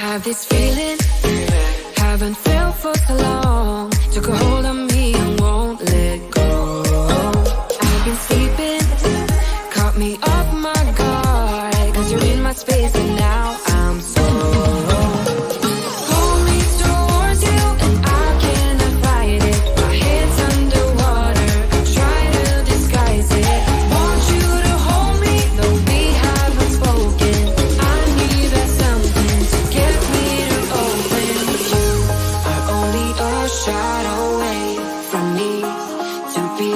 have this feeling, haven't felt for so long. Took a hold of me and won't let go. I've been sleeping, caught me off my guard. Cause you're in my space and now I'm so pull me towards you and I cannot fight it. My head's underwater, I try to disguise it. Want you to hold me, though we haven't spoken. I need that something to get me to open. You are only a shot away from me to be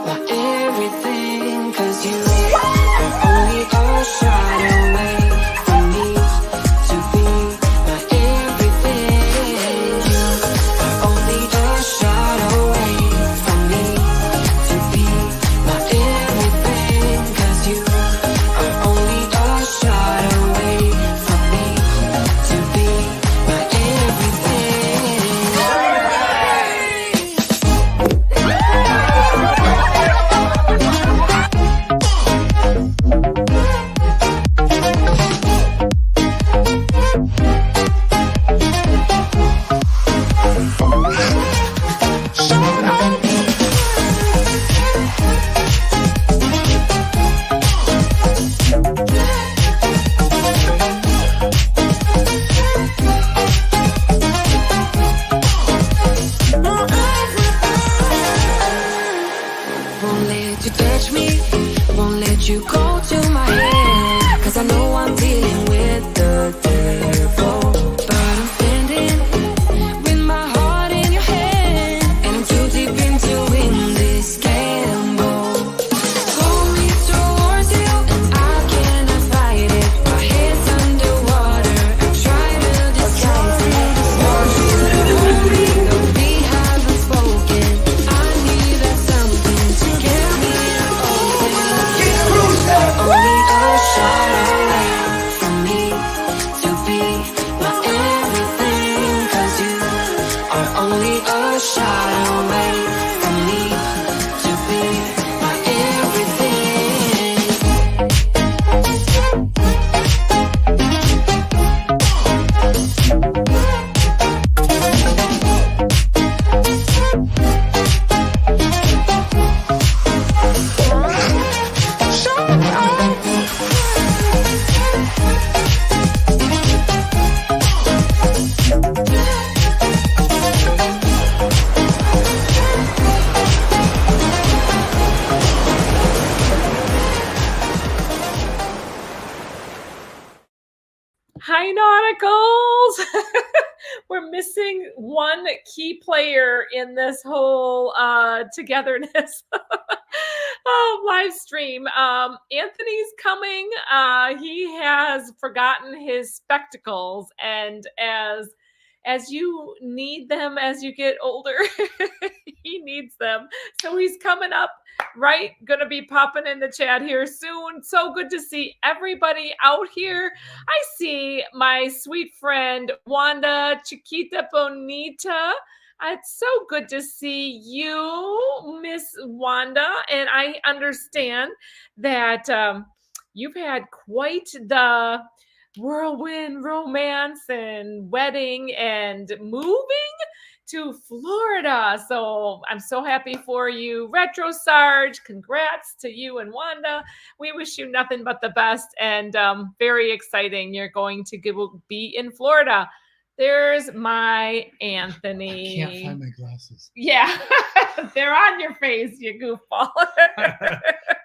my everything. Cause you are only a shot away from me to be my everything. You are only a shot away from me to be my everything. Cause you are only a shot away from me to be my everything. Won't let you touch me, won't let you go to my head. Cause I know I'm dealing with the devil. But I'm standing with my heart in your hand, and I'm too deep into win this gamble. Pull me towards you and I cannot fight it. My head's underwater, I try to disguise it. Want you to hold me, though we haven't spoken. I need that something to get me to open. Only a shot away from me to be my everything. Cause you are only a shot away from me to be my everything. Hi, Nauticals! We're missing one key player in this whole togetherness live stream. Anthony's coming. He has forgotten his spectacles, and as you need them as you get older, he needs them. So he's coming up, right? Gonna be popping in the chat here soon. So good to see everybody out here. I see my sweet friend Wanda Chiquita Bonita. It's so good to see you, Miss Wanda. And I understand that you've had quite the whirlwind romance and wedding and moving to Florida. So I'm so happy for you, Retro Sarge. Congrats to you and Wanda. We wish you nothing but the best, and very exciting. You're going to be in Florida. There's my Anthony. I can't find my glasses. Yeah, they're on your face, you goofball.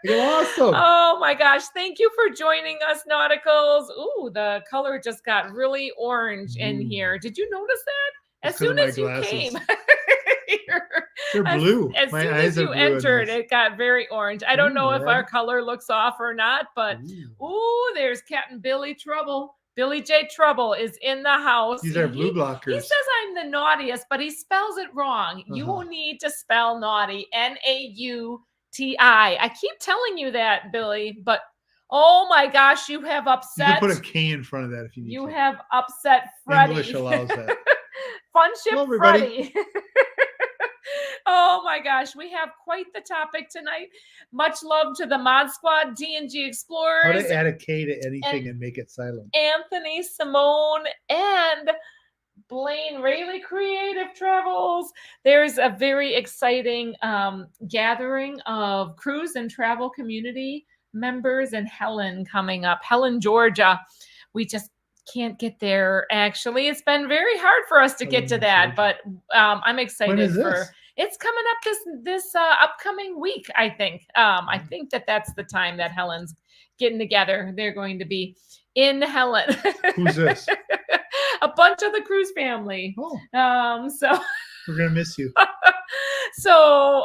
You're awesome. Oh my gosh. Thank you for joining us, Nauticals. Ooh, the color just got really orange in here. Did you notice that? As soon as you came. They're blue. As My soon eyes as you are blue entered, it got very orange. I don't know if our color looks off or not, but ooh, there's Captain Billy Trouble. Billy J. Trouble is in the house. These are blue blockers. He says I'm the naughtiest, but he spells it wrong. You will need to spell naughty, Nauti. I keep telling you that, Billy, but oh my gosh, you have upset. You can put a K in front of that if you need You to. have upset Freddie. English allows that. Funship Hello, everybody. Freddie. Oh my my gosh, we have quite the topic tonight. Much love to the Mod Squad, D&G How Explorers, to add a K to anything and make it silent. Anthony, Simone, and Blaine Rayleigh Creative Travels. There's a very exciting gathering of cruise and travel community members in Helen coming up. Helen, Georgia. We just can't get there. Actually, it's been very hard for us to get to that, but I'm excited. When is this? It's coming up this upcoming week. I think. I think that's the time that Helen's getting together. They're going to be in Helen. Who's this? A bunch of the cruise family. Oh. So We're gonna miss you. So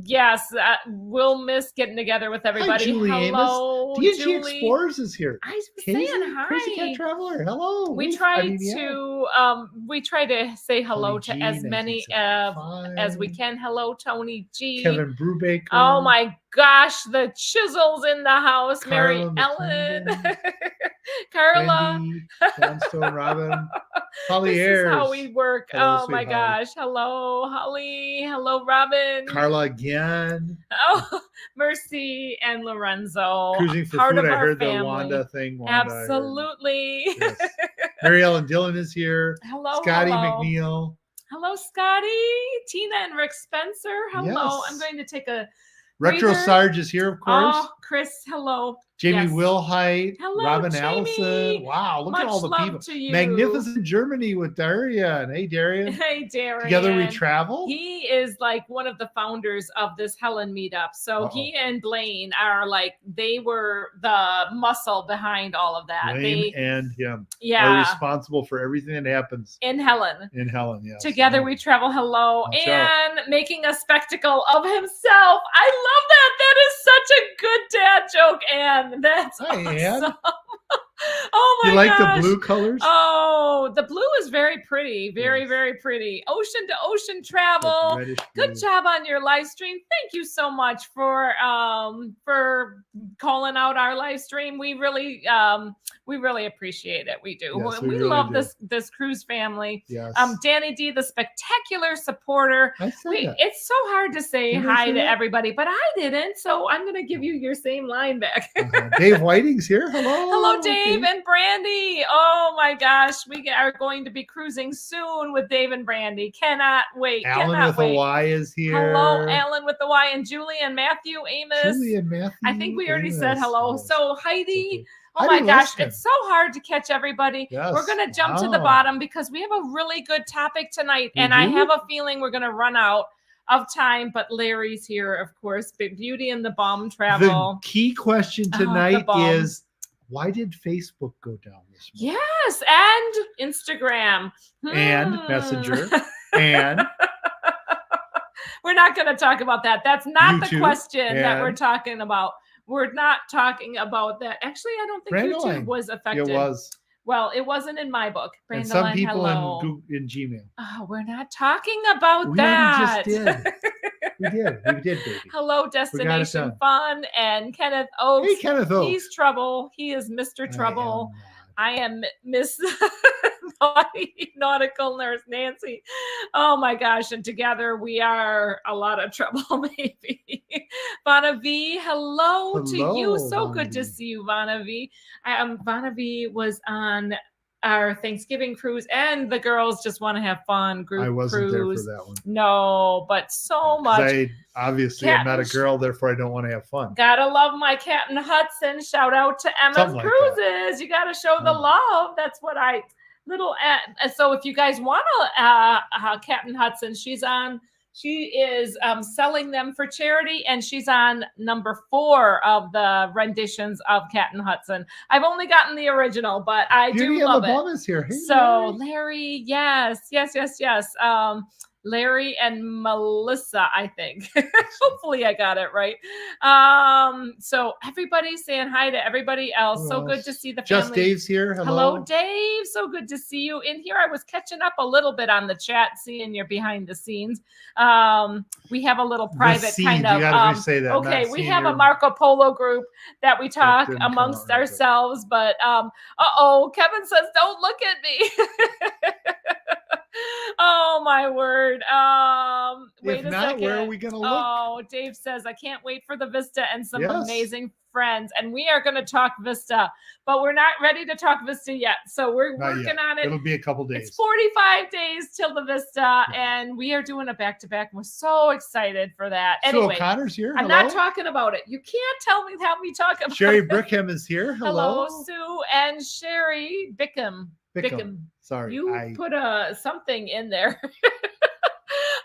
yes, we'll miss getting together with everybody. Hi, Julie Hello, D&G Julie. Explorers is here. I was Casey, saying hi. Crazy Cat Traveler. Hello. We try to say hello Tony to G, as many as we can. Hello, Tony G. Kevin Brubaker. Oh my gosh, the chisels in the house. Mary Carla Ellen, McClendon, Carla. Wendy, Johnstone, Robin, Holly This Ayers. is how we work. Hello, Oh my sweetheart. gosh. Hello, Holly. Hello, Robin. Carla again. Oh, Mercy and Lorenzo. Cruising for part food. of I our heard family. the Wanda thing. Wanda, I heard. Absolutely. Yes. Mary Ellen Dillon is here. Hello, Scotty hello. McNeil. Hello, Scotty. Tina and Rick Spencer. Hello. Yes. I'm going to take a Retro breather. Sarge is here, of course. Oh, Chris, hello. Jamie Yes. Wilhite, Hello, Robin Jamie. Allison. Wow, look Much at all the love people. to you. Magnificent Germany with Darian. Hey, Darian. Hey, Darren. Together we travel. He is like one of the founders of this Helen meetup. So he and Blaine are like, they were the muscle behind all of that. Blaine and him are Yeah, responsible for everything that happens in Helen. in Helen. Yes. Together we travel. Hello. Watch out. And making a spectacle of himself. I love that. That is such a good dad joke, Anne. That's Hi, awesome. Ann. Oh my You like gosh. the blue colors? Oh, the blue is very pretty. Very, Yes. very pretty. Ocean to ocean travel. Reddish Good blue. job on your live stream. Thank you so much for calling out our live stream. We really appreciate it. We do. Yes, we we really love do. this cruise family. Yes. Danny D, the spectacular supporter. I said that. It's so hard to say Did I hi say to that? everybody, but I didn't. So I'm gonna give you your same line back. Dave Whiting's here. Hello. Hello, Dave and Brandy. Oh my gosh, we are going to be cruising soon with Dave and Brandy. Cannot wait. Alan cannot with wait. a Y is here. Hello, Alan with the Y, and Julie and Matthew Amos. Julie and Matthew. I think we already said Amos. hello. Yes. So Heidi. Oh Heidi my gosh, Leston. it's so hard to catch everybody. Yes. We're going to jump to the Wow. bottom because we have a really good topic tonight. We And I do? have a feeling we're going to run out of time. But Larry's here, of course. Beauty and the Bum The travel. key question Oh, the tonight bomb. is, why did Facebook go down this morning? Yes, and Instagram. And Messenger. And We're not going to talk about that. That's not the YouTube, question that we're and- talking about. We're not talking about that. Actually, I don't think Brandywine. YouTube was affected. it was. Well, it wasn't in my book. And some Brandywine, people hello. in Gmail. Oh, we're not talking about We that. already just did. We did, baby. Hello, Destination Fun and Kenneth Oaks. Hey, Kenneth Oaks. He's Trouble. He is Mr. I Trouble. am not. I am Miss Nautical Nurse Nancy. Oh my gosh. And together we are a lot of trouble, maybe. Vanna V, hello to you. Hello, So Vanna good to V. see you, Vanna V. Vanna V was on our Thanksgiving cruise, and the girls just want to have fun group I wasn't cruise. there for that one. No, but so 'Cause much. I obviously am not a Captain- girl, therefore I don't want to have fun. Gotta love my Captain Hudson. Shout out to Emma's Something like Cruises. You gotta show the Oh. love. That's what I so if you guys want to Captain Hudson, she is selling them for charity, and she's on number 4 of the renditions of Captain Hudson. I've only gotten the original, but I Beauty do love and the it. Bum is here. Hey, So Larry. Larry, yes. Larry and Melissa, I think. Hopefully I got it right. So everybody's saying hi to everybody else. Who So good else? to see the Just family. Dave's here. Hello, Dave. So good to see you in here. I was catching up a little bit on the chat, seeing your behind the scenes. We have a little private seed, kind you of. gotta say that, Okay, not we seeing have a your- Marco Polo group that we talk didn't come amongst out right, but- ourselves. But Kevin says, "Don't look at me." Oh my word. Wait If a not, second. where are we going to look? Oh, Dave says, I can't wait for the Vista and some Yes. amazing friends. And we are going to talk Vista, but we're not ready to talk Vista yet. So we're Not working yet. on it. It'll be a couple days. It's 45 days till the Vista, and we are doing a back-to-back. We're so excited for that. Anyway, Sue O'Connor's here. I'm Hello. not talking about it. You can't have me talk about Sherry it. Brickham is here. Hello. Sue and Sherry Bickham. Sorry. You put something in there.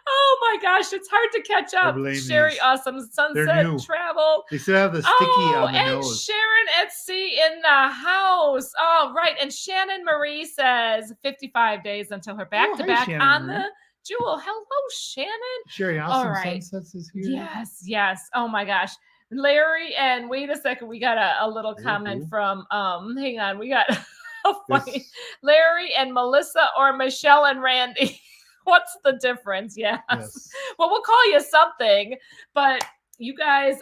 Oh my gosh, it's hard to catch up. Sherry these. Awesome Sunset Travel. They still have the sticky on the and nose. Sharon at Sea in the house. Oh, right. And Shannon Marie says 55 days until her back-to-back on the Jewel. Hello, Shannon. Sherry Awesome Sunsets is here. Yes. Oh my gosh. Larry, and wait a second, we got a little comment from hang on, we got a funny Larry and Melissa or Michelle and Randy. What's the difference? Yes. Well, we'll call you something, but you guys,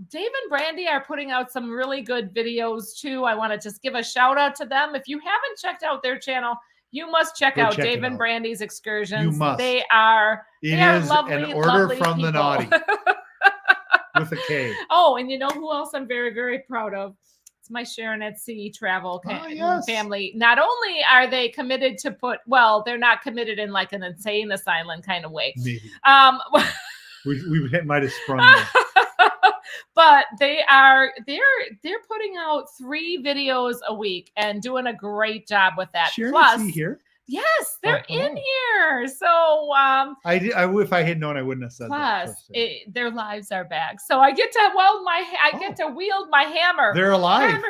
Dave and Brandy are putting out some really good videos too. I want to just give a shout out to them. If you haven't checked out their channel, you must check out Dave and Brandy's Excursions. You must. They are lovely, an order from people. the naughty with a K. Oh, and you know who else I'm very, very proud of? It's my Sharon at Sea travel family. Not only are they committed to they're not committed in like an insane asylum kind of way. Maybe. We might have sprung there. But they're putting out 3 videos a week and doing a great job with that. Sharon Plus, at Sea here? Yes, they're in here. So if I had known, I wouldn't have said that. Plus, their lives are back. So I get to get to wield my hammer. They're alive. Hammer.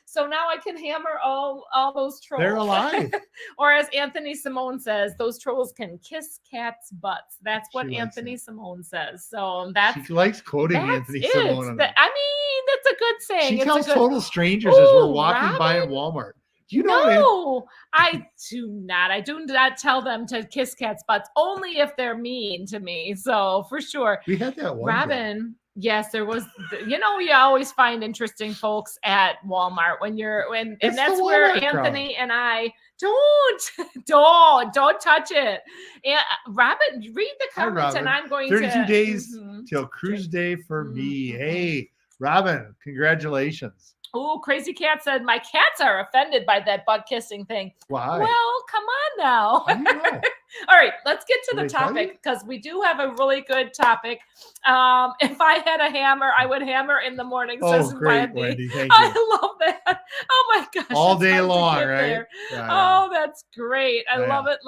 So now I can hammer all those trolls. They're alive. Or as Anthony Simone says, those trolls can kiss cats' butts. That's what Anthony Simone says. So she likes quoting Anthony Simone. That's a good saying. She tells total strangers as we're walking by in Walmart. Do you know? No, I do not. I do not tell them to kiss cats' butts, only if they're mean to me. So for sure. We had that one. Robin, yes, there was. You always find interesting folks at Walmart and that's where Anthony and I don't touch it. And Robin, read the comments, and I'm going 32 days till cruise day for me. Hey, Robin, congratulations. Oh, Crazy Cat said, my cats are offended by that butt kissing thing. Why? Well, come on now. I don't know. All right, let's get to the topic because we do have a really good topic. If I had a hammer, I would hammer in the morning. Oh, great, Wendy. Thank you. I love that. Oh my gosh. All day long, right? Yeah, oh, that's great. I love it.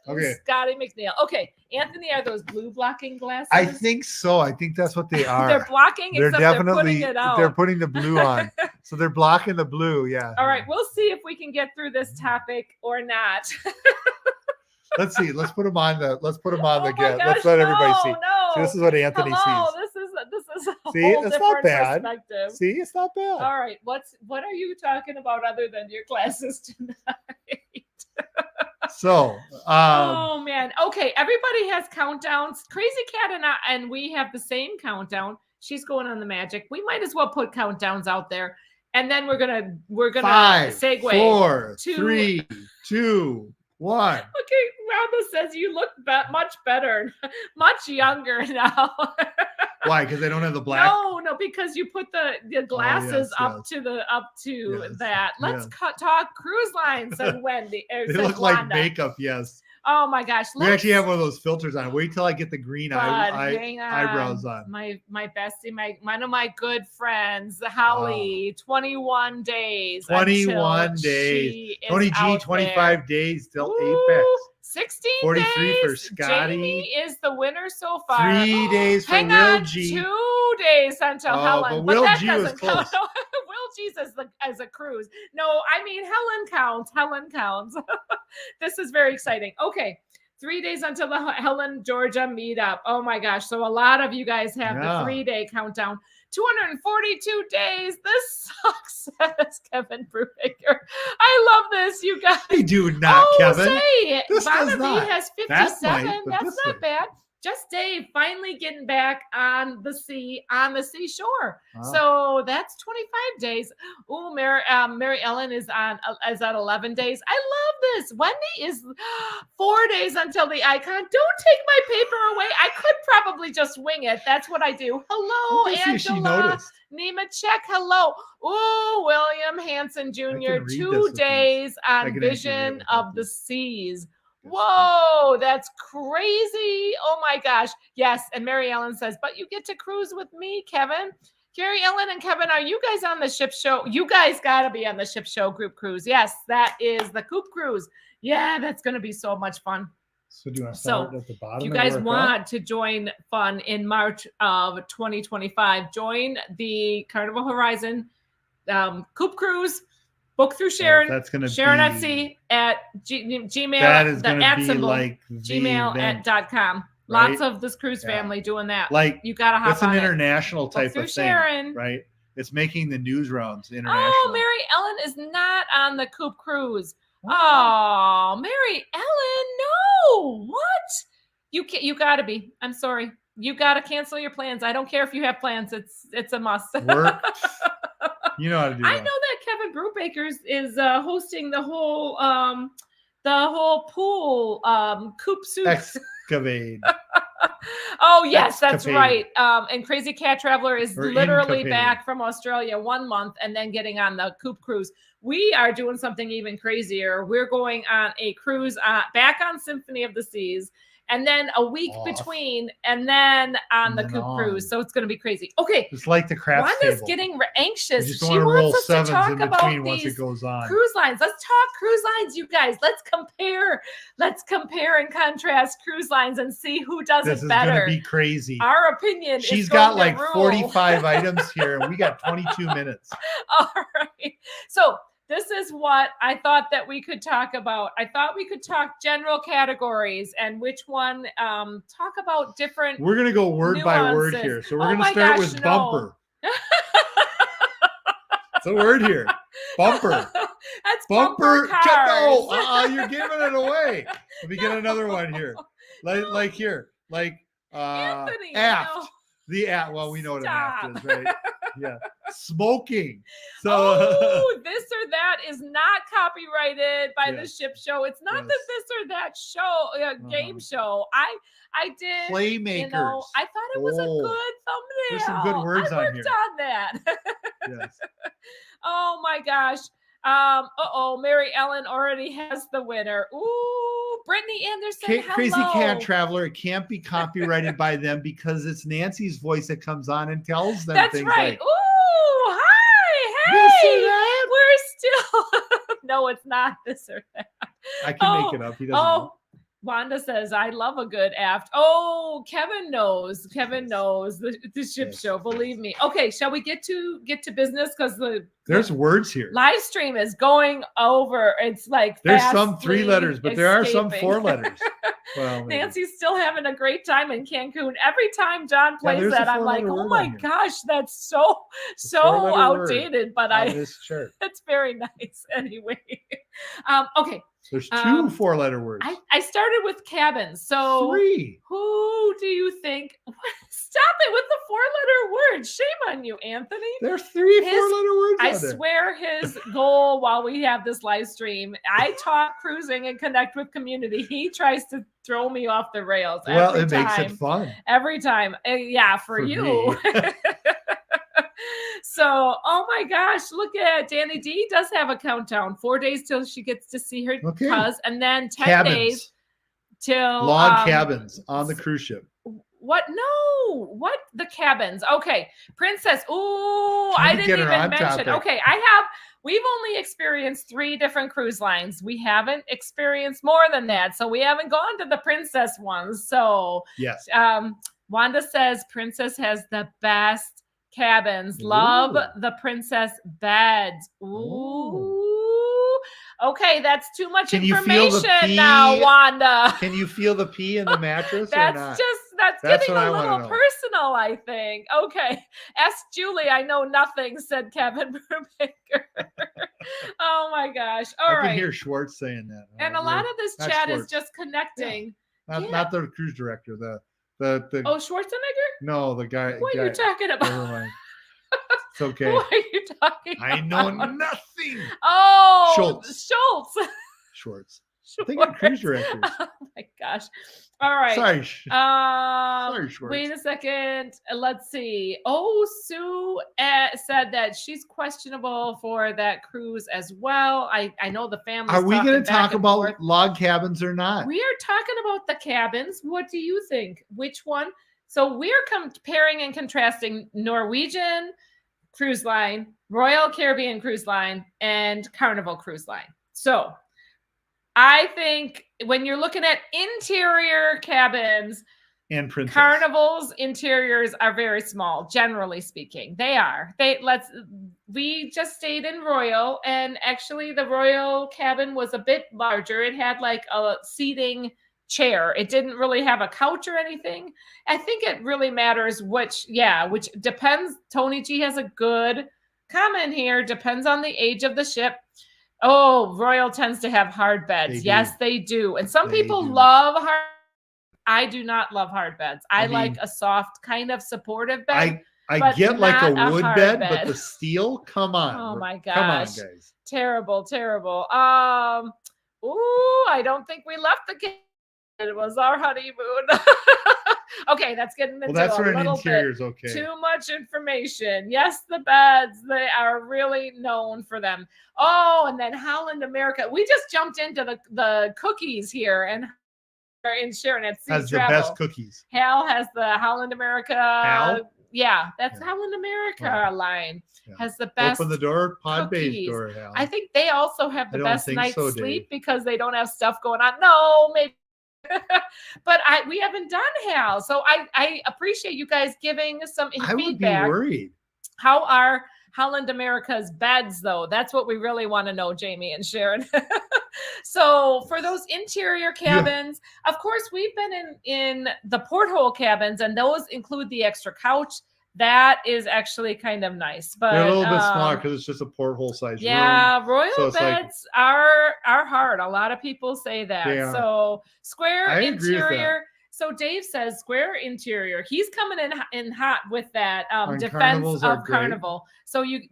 Okay. Scotty McNeil. Okay, Anthony, are those blue blocking glasses? I think so. I think that's what they are. They're blocking, they're definitely putting it out. They're putting the blue on. So they're blocking the blue, yeah. All right, we'll see if we can get through this topic or not. Let's see. Let's put them on the Gosh, let's let everybody see. No. See, this is what Anthony sees. This is a see, whole it's not different bad. perspective. See, it's not bad. All right, what are you talking about other than your classes tonight? So, oh man. Okay, everybody has countdowns. Crazy Cat and we have the same countdown. She's going on the magic. We might as well put countdowns out there. And then we're gonna 5, segue. 4, 3, 2, 1. Okay, Rhonda says you look much better, much younger now. Why? Because they don't have the black. No, because you put the glasses up to that. Let's talk cruise lines, said Wendy. They look like makeup. Yes. Oh my gosh. We actually have one of those filters on. Wait till I get the green eyebrows on. My bestie, one of my good friends, Holly, 21 days. 21 days. Tony G, 25 days till Apex. 16 43 days. for Scotty. Jamie is the winner so far. 3 days for Will G. 2 days until Helen. But Will that G doesn't was close. count. Will G's as a cruise. No, I mean Helen counts. This is very exciting. Okay. 3 days until the Helen, Georgia meetup. Oh my gosh. So a lot of you guys have the 3-day countdown. 242 days. This sucks, says Kevin Brubaker. I love this, you guys. I do not, Kevin. Say, this does Vanna not. B has 57. That's not bad. Just Dave finally getting back on the seashore. Wow. So that's 25 days. Oh, Mary Ellen is at 11 days. I love this. Wendy is 4 days until the icon. Don't take my paper away. I could probably just wing it. That's what I do. Hello, Let me see if she Angela. noticed. Nemechek, hello. Oh, William Hanson Jr. read this 2 with days I on can actually read Vision it of without the this. Seas. Whoa, that's crazy. Oh my gosh. Yes. And Mary Ellen says, but you get to cruise with me, Kevin. Carrie Ellen and Kevin, are you guys on the ship show? You guys got to be on the ship show group cruise. Yes, that is the Coop Cruise. Yeah, that's going to be so much fun. So do you want to start at the bottom? If you and guys work want up? to join fun in March of 2025, join the Carnival Horizon Coop Cruise. Book through Sharon. That's going to Sharon be at sea at Gmail. That is the going at to be symbol, like the event, gmail.com. right? Lots of this cruise Yeah. family doing that. Like you got to hop it's an on international type through of thing, Sharon. right? It's making the news rounds international. Oh, Mary Ellen is not on the Coop Cruise. Oh, Mary Ellen, no. What? You can't. You got to be. I'm sorry. You got to cancel your plans. I don't care if you have plans. It's a must. Work. You know how to do that. I know that Kevin Brubaker is hosting the whole pool Coop Soup. Excavate. Oh yes, that's Excavate. right. And Crazy Cat Traveler is Or literally incapade. back from Australia 1 month and then getting on the Coop Cruise. We are doing something even crazier. We're going on a cruise back on Symphony of the Seas. And then a week between, and then on the Coop Cruise. So it's going to be crazy. Okay. It's like the craps Wanda's table. getting You anxious. just She want to roll wants us to sevens talk in about between once it these goes on. cruise lines. Let's talk cruise lines, you guys. Let's compare and contrast cruise lines and see who does This it is better. going to be crazy. Our opinion She's is got going like to rule. 45 items here, and we got 22 minutes. All right. So this is what I thought that we could talk about. I thought we could talk general categories and which one talk about different. We're going to go word by word nuances. here. So we're Oh going to my start gosh, with no. bumper. It's a word here. Bumper. That's Bumper. cars. No, you're giving it away. Let me get another one here. Like here. Like Anthony, aft. no. The aft. Well, we know what an aft Stop. is, right? Yeah. Smoking. So Oh, this or that is not copyrighted by the Yes. ship show. It's not Yes. that this or that show game show. I did. playmakers. You know, I thought it was a Oh, good thumbnail. there's some good words I on worked here. on that. Yes. Oh my gosh. Mary Ellen already has the winner. Ooh, Brittany Anderson. Crazy hello. Cat Traveler. It can't be copyrighted by them because it's Nancy's voice that comes on and tells them That's things right. like, Ooh, hi. "This or Hey. that?" We're still. No, it's not this or that. I can make it up. He doesn't know. Wanda says, I love a good aft. Oh, Kevin knows. Kevin knows the ship Yes. show. Believe me. Okay, shall we get to business? Because There's words here. live stream is going over. It's like There's some fastly 3 letters, but there are some escaping. 4 letters. Well, maybe. Nancy's still having a great time in Cancun. Every time John plays there's a that, I'm like, 4-letter oh word my on here. gosh, that's so 4-letter word outdated. But on this chart. it's very nice anyway. Okay. There's 2 Um, 4-letter words. I started with cabins. So 3. who do you think? Stop it with the 4-letter word. Shame on you, Anthony. There's 3 His- 4-letter words I out there. swear his goal while we have this live stream, I talk cruising and connect with community. He tries to throw me off the rails. Well, every it time. makes it fun. Every time. Yeah, for you. me. So, oh my gosh, look at Danny D does have a countdown. 4 days till she gets to see her Okay. cuz, and then 10 Cabins. days till Log cabins on the cruise ship. What? No. What? The cabins. Okay. Princess. Ooh, Trying I to didn't get her even on mention. topic. Okay. We've only experienced 3 different cruise lines. We haven't experienced more than that. So we haven't gone to the princess ones. So Yes. Wanda says Princess has the best cabins. Love Ooh. the princess beds. Ooh. Okay, that's too much Can you feel the information now, pee? Wanda. Can you feel the pee in the mattress or That's not? that's That's getting what I a wanna little know. personal, I think. Okay. Ask Julie. I know nothing, said Kevin Brubaker. Oh my gosh. All right. I can hear Schwartz saying that. And a lot of this Not chat is Schwartz. just connecting. Not the cruise director, the The Oh, Schwarzenegger? no, the guy. What are you talking Never about? mind. It's okay. What are you talking I know about? nothing. Oh, Schultz. Schultz. I think of cruise directors. Oh my gosh. All right. Sorry. Sorry, Schwartz. Wait a second. Let's see. Oh, Sue said that she's questionable for that cruise as well. I know the family. Are we going to talk about forth. log cabins or not? We are talking about the cabins. What do you think? Which one? So we're comparing and contrasting Norwegian Cruise Line, Royal Caribbean Cruise Line, and Carnival Cruise Line. So I think when you're looking at interior cabins, And Princess. Carnival's interiors are very small, generally speaking. They are. We just stayed in Royal, and actually the Royal cabin was a bit larger. It had like a seating chair. It didn't really have a couch or anything. I think it really matters which depends. Tony G has a good comment here. Depends on the age of the ship. Oh, Royal tends to have hard beds. Yes, they do. And some people love hard. I do not love hard beds. I like a soft kind of supportive bed. I get like a wood bed, but the steel, come on. Oh my gosh. Come on, guys. Terrible. I don't think we left the game. It was our honeymoon. Okay, that's getting into that's where a an little interior's bit okay. too much information. Yes, the beds, they are really known for them. Oh, and then Holland America. We just jumped into the cookies here, and in Sharon at Sea has Travel. the best cookies. Hal has the Holland America. Hal? Yeah, that's Holland America line. Yeah. Has the best. Open the door, pod cookies. base door, Hal. I think they also have the best night's sleep because they don't have stuff going on. No, maybe. But we haven't done Hal, so I appreciate you guys giving some feedback. I would be worried. How are Holland America's beds, though? That's what we really want to know, Jamie and Sharon. So for those interior cabins, of course, we've been in the porthole cabins, and those include the extra couch. That is actually kind of nice, but they're a little bit smaller because it's just a porthole size room. Yeah, Royal beds are hard. A lot of people say that. So square interior. So Dave says square interior. He's coming in hot with that defense of Carnival. So we've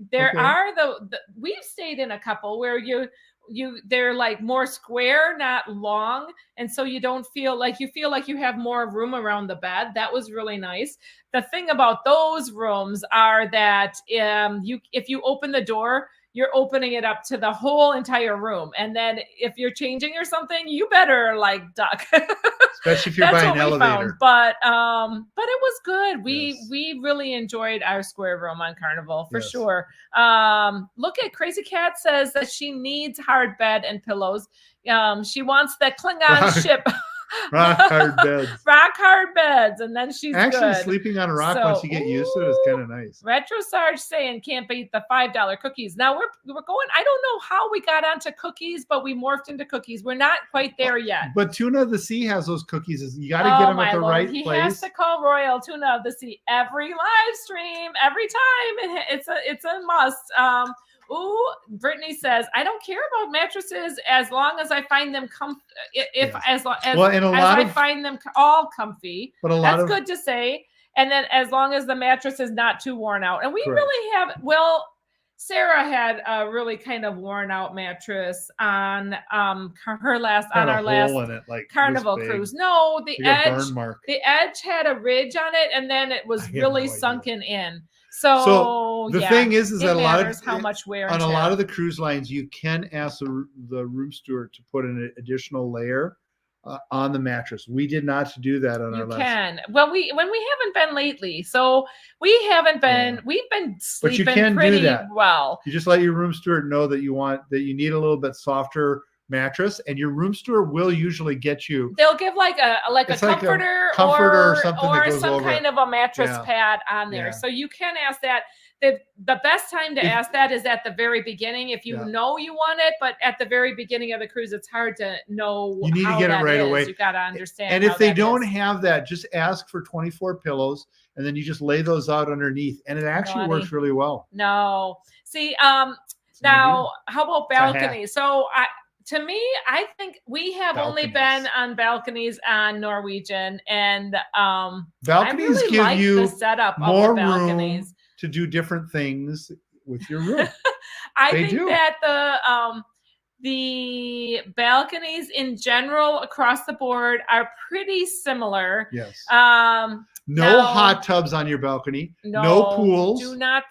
stayed in a couple where they're like more square, not long, and so you don't feel like you have more room around the bed. That was really nice. The thing about those rooms are that if you open the door, you're opening it up to the whole entire room, and then if you're changing or something, you better like duck. Especially if you're by an elevator. But it was good. We really enjoyed our square room on Carnival for sure. Look at Crazy Cat says that she needs hard bed and pillows. She wants that Klingon ship. Rock hard beds. Rock hard beds, and then she's actually good. Sleeping on a rock once you get used to it is kind of nice. Retro Sarge saying can't beat the $5 cookies. Now we're going. I don't know how we got onto cookies, but we morphed into cookies. We're not quite there yet. But Tuna of the Sea has those cookies. You got to get them at the right place. He has to call Royal Tuna of the Sea every live stream, every time. It's a must. Brittany says, I don't care about mattresses as long as I find them comfy. I find them all comfy. But that's good to say. And then as long as the mattress is not too worn out. And we really have, Sarah had a really kind of worn out mattress on our last Carnival cruise. No, the edge had a ridge on it, and then it was really sunken in. So the thing is that a lot of how much wear on a lot of the cruise lines, you can ask the room steward to put an additional layer on the mattress. We did not do that on our last. You can. Well, we haven't been lately, so we haven't been. We've been sleeping pretty well. You just let your room steward know that you need a little bit softer mattress, and your room steward will usually get you. They'll give like a comforter or something or some kind of a mattress pad on there, so you can ask that. The best time to ask that is at the very beginning if you know you want it, but at the very beginning of the cruise, it's hard to know. You need to get it right away. You got to understand. And if they don't have that, just ask for 24 pillows, and then you just lay those out underneath, and it actually works really well. No, see, now how about balcony? So To me, I think we have only Balconies. been on balconies on Norwegian, and I Balconies really give like you the setup of more the room balconies. to do different things with your room. I They think do. that the balconies in general across the board are pretty similar. Yes. now- No hot tubs on your balcony. No pools. Do not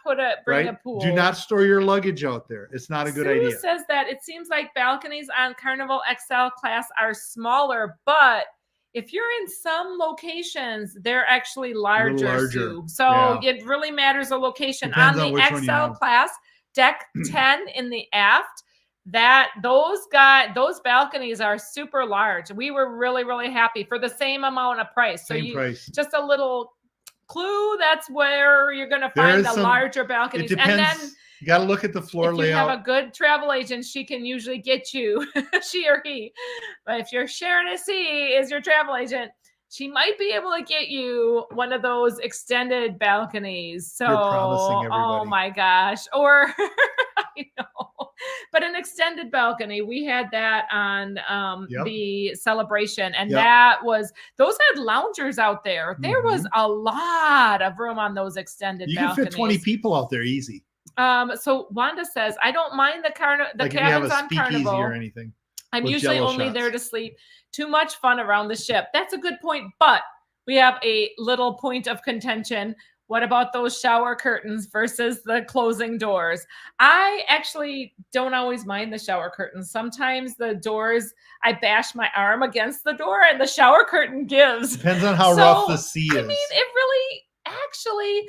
bring a pool. Do not store your luggage out there. It's not a good Sue idea. says that it seems like balconies on Carnival XL class are smaller, but if you're in some locations, they're actually larger. Sue. So it really matters the location. Depends on on the which one you XL have. class, deck 10 in the aft, those balconies are super large. We were really, really happy for the same amount of price. So price. just a little clue, that's where you're going to find the larger balconies. It depends. And then you got to look at the floor if layout. you have a good travel agent, she can usually get you, she or he. But if you're Sharon S. is your travel agent, she might be able to get you one of those extended balconies. So, You're promising everybody. Oh my gosh. Or, I know, but an extended balcony. We had that on the celebration, and those had loungers out there. There was a lot of room on those extended balconies. You can fit 20 people out there easy. So Wanda says, I don't mind the cabins on Carnival or anything. I'm usually only there to sleep. Too much fun around the ship. That's a good point, but we have a little point of contention. What about those shower curtains versus the closing doors? I actually don't always mind the shower curtains. Sometimes the doors, I bash my arm against the door and the shower curtain gives. Depends on how rough the sea is. I mean, it really actually...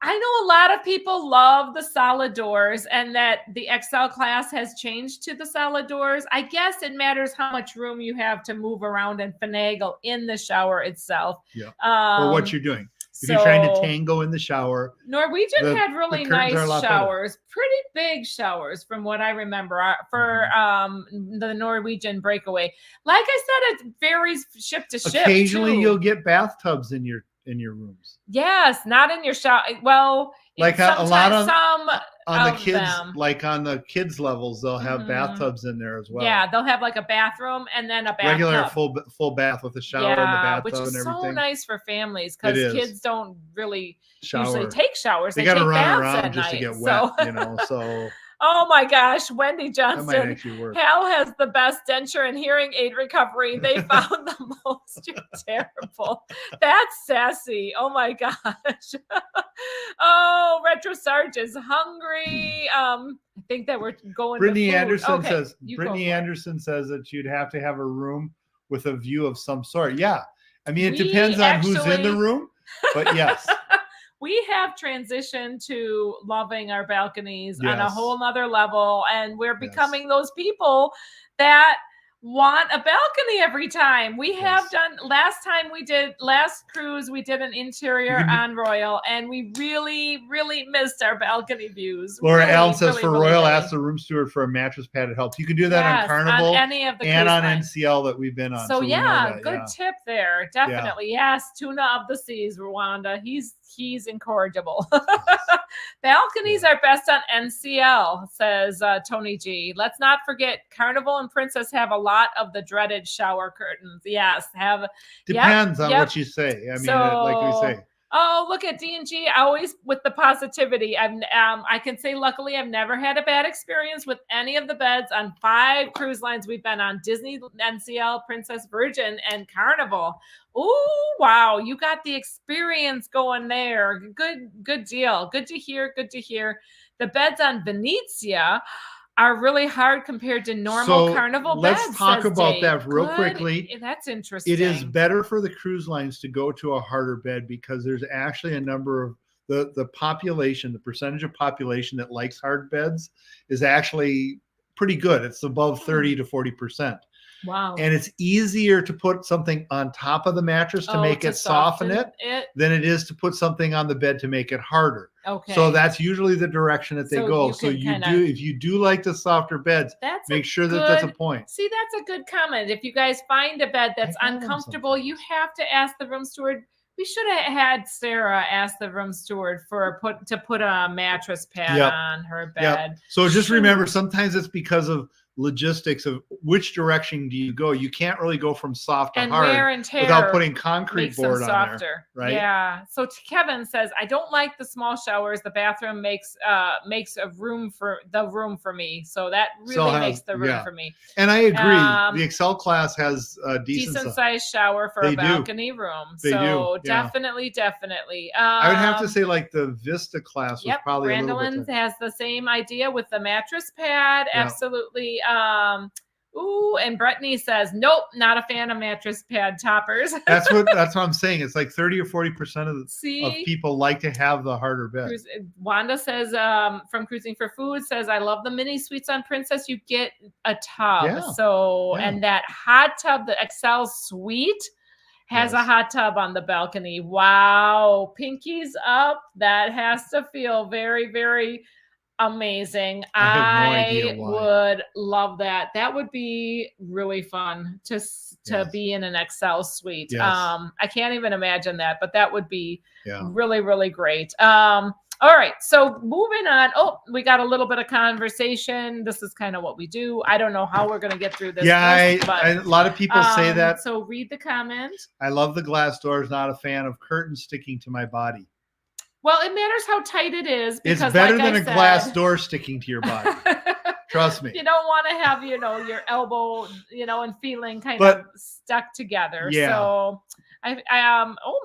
I know a lot of people love the solid doors and that the XL class has changed to the solid doors. I guess it matters how much room you have to move around and finagle in the shower itself. Yeah. Or what you're doing. If you're trying to tango in the shower. Norwegian had really nice showers, pretty big showers from what I remember for the Norwegian breakaway. Like I said, it varies ship to ship. Occasionally you'll get bathtubs in your rooms. Yes, not in your shower. Well, like a lot of on the kids, like on the kids levels, they'll have bathtubs in there as well. Yeah, they'll have like a bathroom and then a bathtub. Regular full bath with a shower and the bathtub, which is and everything. So nice for families because kids don't really usually take showers. They got to run around just to get wet, so. Oh my gosh, Wendy Johnson. Hal has the best denture and hearing aid recovery. They found the most. You're terrible. That's sassy. Oh my gosh. Oh, Retro Sarge is hungry. I think that we're going Brittany to food. Anderson says that you'd have to have a room with a view of some sort. Yeah. I mean, it depends on who's in the room, but yes. We have transitioned to loving our balconies on a whole nother level. And we're becoming those people that want a balcony every time. We have done, last cruise, we did an interior on Royal, and we really, really missed our balcony views. Laura Allen says for Royal, ask the room steward for a mattress pad to help. You can do that on Carnival on any of the and on lines. NCL that we've been on. So good tip there. Definitely. Yes, tuna of the seas, Rwanda. He's incorrigible. Balconies are best on NCL, says Tony G. Let's not forget Carnival and Princess have a lot of the dreaded shower curtains. Yes, depends on what you say. I mean, like we say. Oh, look at D&G, always with the positivity. I can say, luckily, I've never had a bad experience with any of the beds on 5 cruise lines we've been on: Disney, NCL, Princess, Virgin, and Carnival. Oh, wow. You got the experience going there. Good deal. Good to hear. The beds on Venezia are really hard compared to normal Carnival beds. Let's talk about that real quickly. That's interesting. It is better for the cruise lines to go to a harder bed because there's actually a number of the population, the percentage of population that likes hard beds is actually pretty good. It's above 30 to 40%. Wow. And it's easier to put something on top of the mattress to make it soften it than it is to put something on the bed to make it harder. Okay. So that's usually the direction that they go. So if you do like the softer beds, make sure that's a point. See, that's a good comment. If you guys find a bed that's uncomfortable, you have to ask the room steward. We should have had Sarah ask the room steward to put a mattress pad on her bed. So just remember, sometimes it's because of logistics of which direction do you go. You can't really go from soft to And hard wear and tear without putting concrete makes them board on softer. there, right? Yeah. So Kevin says, I don't like the small showers. The bathroom makes a room for me. So that really makes the room for me. And I agree. The Excel class has a decent sized shower for a balcony room. They do. Definitely. I would have to say like the Vista class was probably a little bit. Has the same idea with the mattress pad. Absolutely. Ooh, and Brittany says, nope, not a fan of mattress pad toppers. That's what I'm saying. It's like 30 or 40% of people like to have the harder bed. Wanda says, from Cruising for Food, says, I love the mini suites on Princess. You get a tub. And that hot tub, the Excel suite, has a hot tub on the balcony. Wow. Pinkies up. That has to feel very, very amazing. I would love that. That would be really fun to be in an Excel suite. I can't even imagine that, but that would be really, really great. All right, so moving on. Oh, we got a little bit of conversation. This is kind of what we do. I don't know how we're going to get through this. A lot of people say that. So read the comment. I love the glass doors. Not a fan of curtains sticking to my body. Well, it matters how tight it is. Because, it's better than a glass door sticking to your body. Trust me. You don't want to have, your elbow, and feeling kind of stuck together. Yeah. So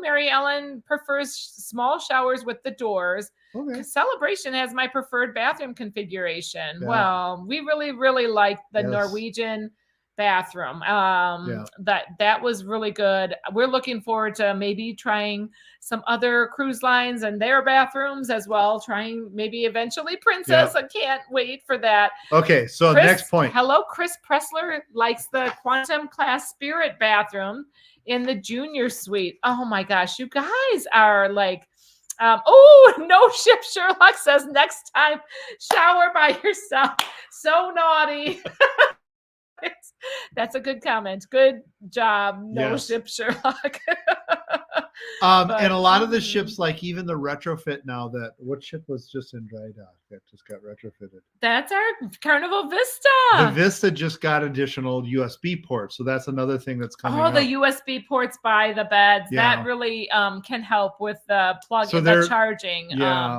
Mary Ellen prefers small showers with the doors. Okay. Celebration has my preferred bathroom configuration. Yeah. Well, we really, really like the Norwegian bathroom. That was really good. We're looking forward to maybe trying some other cruise lines and their bathrooms as well. Trying maybe eventually Princess. I can't wait for that. Okay, so next point. Hello, Chris Pressler likes the Quantum Class Spirit bathroom in the junior suite. Oh my gosh, you guys are like, no ship Sherlock says next time shower by yourself. So naughty. That's a good comment. Good job. No ship Sherlock. And a lot of the ships, like even the retrofit now, what ship was just in dry dock that just got retrofitted? That's our Carnival Vista. The Vista just got additional USB ports. So that's another thing that's coming up. The USB ports by the beds. Yeah. That really can help with the the charging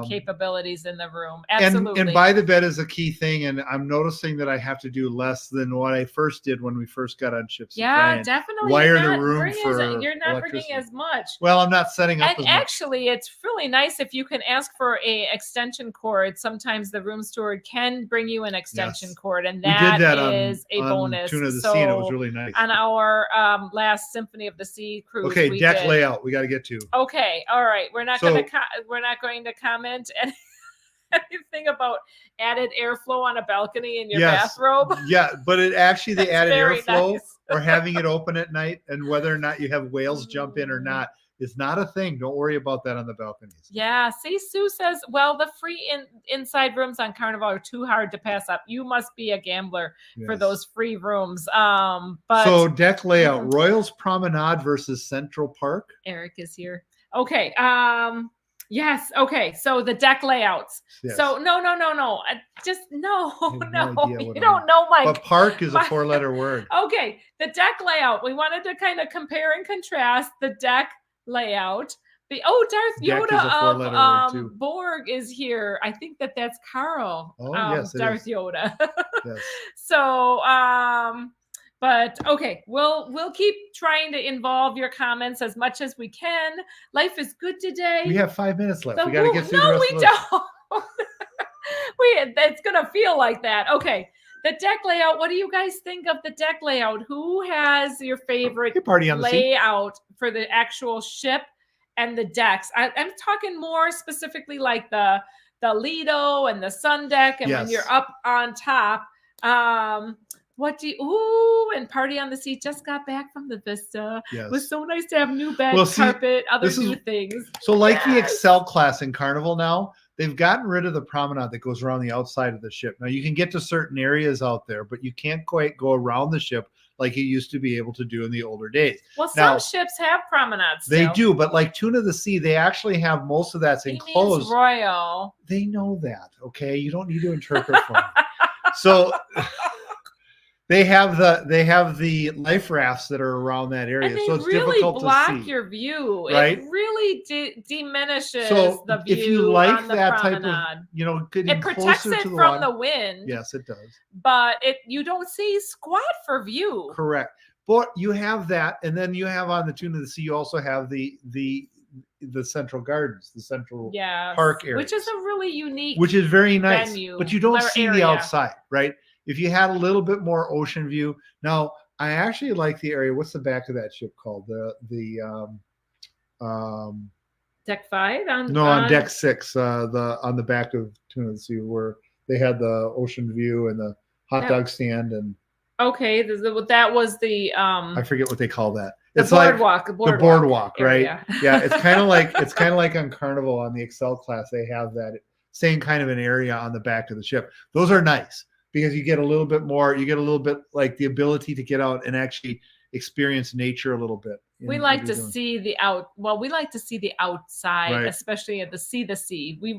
capabilities in the room. Absolutely. And by the bed is a key thing. And I'm noticing that I have to do less than what I first did when we first got on ships. Yeah, definitely. Wire the room you're not bringing as much. Well, I'm not setting up. And actually, it's really nice if you can ask for a extension cord. Sometimes the room steward can bring you an extension cord, and that is a bonus. Tune of the Sea, and it was really nice. On our last Symphony of the Sea cruise. Okay, deck layout we got to get to. Okay, all right. We're not going to comment anything about added airflow on a balcony in your bathrobe. Yeah, but it actually the added airflow or having it open at night and whether or not you have whales jump in or not is not a thing. Don't worry about that on the balconies. Yeah. See, Sue says, well, the free inside rooms on Carnival are too hard to pass up. You must be a gambler for those free rooms. So deck layout, Royals Promenade versus Central Park. Eric is here. Okay. Yes. Okay. So the deck layouts. Yes. So no. Just no. You don't know, Mike. But park is a 4-letter word. Okay. The deck layout. We wanted to kind of compare and contrast the deck layout. Darth Yoda of Borg is here. I think that's Carl. Yes, Darth Yoda. Yes. So, but okay, we'll keep trying to involve your comments as much as we can. Life is good today. We have 5 minutes left. We got to get through the rest of this. No, we don't. It's gonna feel like that. Okay. The deck layout. What do you guys think of the deck layout? Who has your favorite layout for the actual ship and the decks? I'm talking more specifically like the Lido and the sun deck, and when you're up on top. And Party on the Sea just got back from the Vista. Yes. It was so nice to have new bed, carpet, new things. So the Excel class in Carnival now, they've gotten rid of the promenade that goes around the outside of the ship. Now you can get to certain areas out there, but you can't quite go around the ship like you used to be able to do in the older days. Well, some ships have promenades still. They do, but like Tune of the Sea, they actually have most of that's enclosed. Means Royal. They know that, okay? You don't need to interpret for them. So They have the life rafts that are around that area, And they so it's really difficult block to see. your view. Right? It really diminishes So the view if you like on the that promenade. type of, you know, getting It protects closer it to the from water, the wind, yes, it does. but you don't see squat for view. Correct. But you have that, and then you have on the Tune of the Sea, you also have the Central Gardens, the Central Park area, which is a really unique, which is very nice. venue, But you don't or see the area. outside, right? If you had a little bit more ocean view. Now, I actually like the area. What's the back of that ship called? Deck 5 on deck 6, on the back of Tune of the Sea, where they had the ocean view and the hot dog stand, and okay, that was the I forget what they call that. the It's boardwalk, like the boardwalk, right? area. Yeah, it's kind of like on Carnival on the Excel class. They have that same kind of an area on the back of the ship. Those are nice because you get a little bit more. You get a little bit like the ability to get out and actually experience nature a little bit. We like to see the we like to see the outside, Right. especially at the sea. We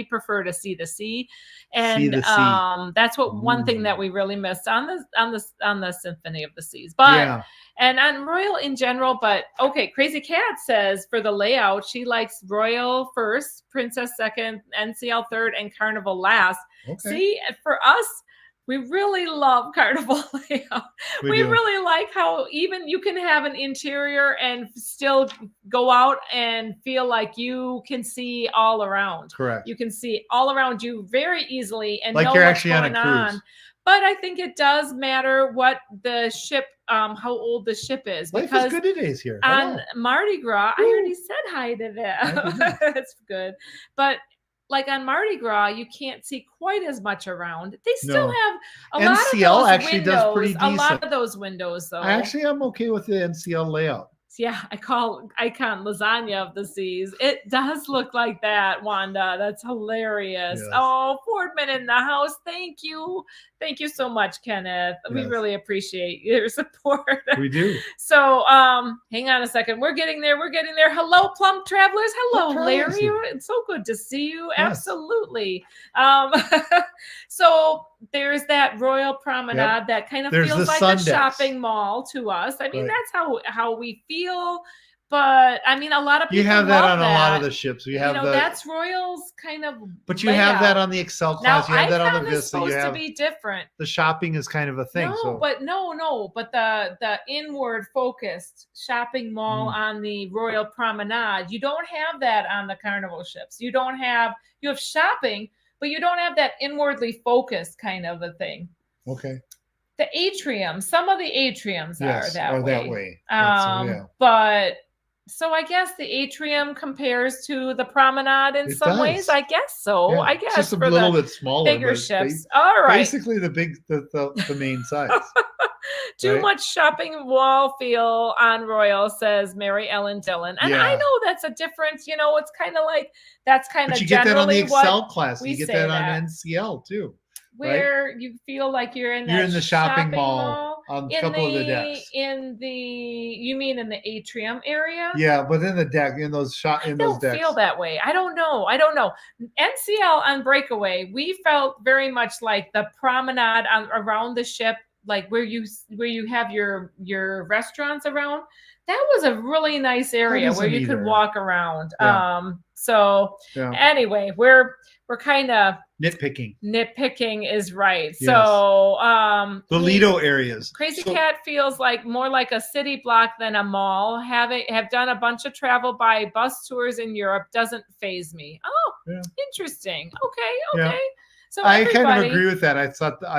prefer to see the sea. And See the sea. that's one thing that we really missed on the Symphony of the Seas. But yeah, and on Royal in general, but okay, Crazy Cat says for the layout, she likes Royal first, Princess second, NCL third, and Carnival last. okay. See, for us, we really love Carnival layout. We do. really like how even you can have an interior and still go out and feel like you can see all around. Correct. You can see all around you very easily and Like know you're what's actually on a going cruise. on. But I think it does matter what the ship, how old the ship is. Life Because is good today's here. on Hello. Mardi Gras, I Woo. already said hi to them. That's good. But like on Mardi Gras, you can't see quite as much around. They still No. have a lot of NCL those actually windows. does pretty A lot decent. of those windows, though. I'm okay with the NCL layout. Yeah, I call icon lasagna of the seas. It does look like that, Wanda. That's hilarious. Yes. Oh, Fordman in the house. Thank you. Thank you so much, Kenneth. We Yes. really appreciate your support. We do. So hang on a second. We're getting there. Hello, Plum Travelers. Hello, Plum Larry. Travelers. It's so good to see you. Yes. Absolutely. So there's that Royal Promenade that kind of There's feels the like sun a decks. shopping mall to us. I mean, Right. that's how we feel. But I mean, a lot of people You have that love on a lot of the ships. You have that's Royal's kind of. but you have that layout. on the Excel Now, class. You have that on Icon the is Vista. You supposed to have be different. the shopping is kind of a thing. No, but the inward focused shopping mall on the Royal Promenade, you don't have that on the Carnival ships. You have shopping, but you don't have that inwardly focused kind of a thing. Okay. The atrium, some of the atriums are that way. But so I guess the atrium compares to the promenade in some ways. I guess so. Yeah, I guess just a for little the bit smaller, bigger but ships. All right. Basically, the main size. Too right? much shopping wall feel on Royal, says Mary Ellen Dillon. And I know that's a difference. It's kind of like that's kind of But you get that on the generally Excel class. we You get say that that. on NCL too. Where you feel like you're in the shopping mall on a couple of the decks. You mean in the atrium area? Yeah, but in the deck, in those decks. I don't feel that way. I don't know. NCL on Breakaway, we felt very much like the promenade around the ship, like where you have your restaurants around. That was a really nice area where you could walk around. Yeah. Anyway, we're kind of nitpicking. Nitpicking is right. Yes. So the Lido areas. Crazy Cat feels like more like a city block than a mall. Have done a bunch of travel by bus tours in Europe. Doesn't faze me. Oh, interesting. Okay. Yeah. So I kind of agree with that. I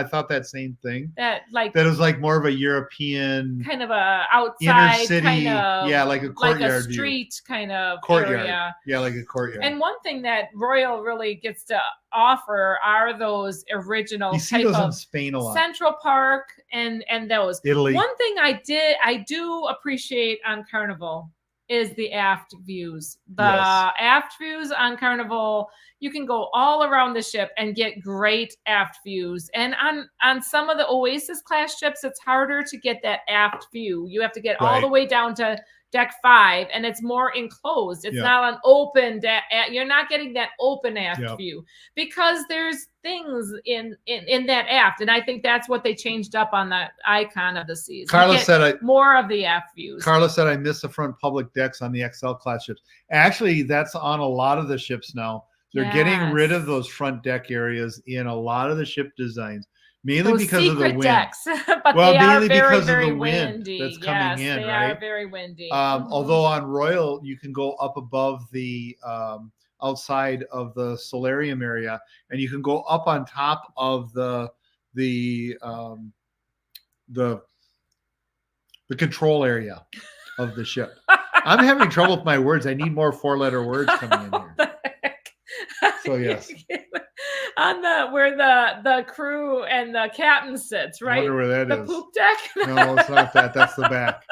thought that same thing. That it was like more of a European kind of a outside inner city, kind of like a courtyard, like a street kind of courtyard area. Yeah, like a courtyard. And one thing that Royal really gets to offer are those original type those in Spain a lot. Central Park and those. Italy. One thing I do appreciate on Carnival is the aft views. The aft views on Carnival, you can go all around the ship and get great aft views. And on some of the Oasis class ships, it's harder to get that aft view. You have to get all the way down to deck 5, and it's more enclosed. It's not an open deck. You're not getting that open aft view because there's things in that aft, and I think that's what they changed up on the icon of the Seas. Carla said more of the aft views. Carla said I miss the front public decks on the XL class ships. Actually, that's on a lot of the ships now. They're getting rid of those front deck areas in a lot of the ship designs. Mainly because of the wind. Decks, but well, they mainly are very, because very of the wind windy. that's coming in, they right? are very windy. Although on Royal, you can go up above the outside of the solarium area, and you can go up on top of the control area of the ship. I'm having trouble with my words. I need more 4-letter words coming in here. So yes. On where the crew and the captain sits, right? I wonder where that is. The poop deck? No, it's not that. That's the back.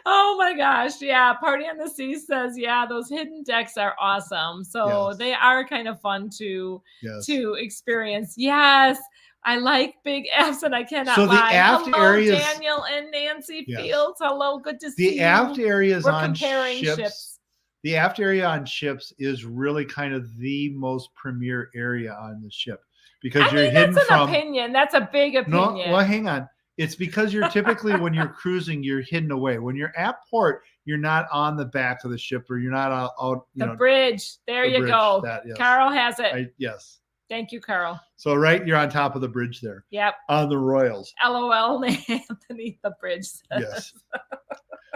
Oh my gosh. Yeah. Party on the Sea says, yeah, those hidden decks are awesome. So they are kind of fun to experience. Yes. I like big Fs, and I cannot lie. The aft Hello, areas, Daniel and Nancy Fields. Hello, good to see you. The aft areas We're on comparing ships. The aft area on ships is really kind of the most premier area on the ship because you're hidden that's from. An opinion. That's a big opinion. No, well, hang on. It's because you're typically when you're cruising, you're hidden away. When you're at port, you're not on the back of the ship, or you're not out. The bridge. There you go. Carl has it. Yes. Thank you, Carl. So you're on top of the bridge there. Yep. On the Royals. LOL, Anthony, the bridge says. Yes.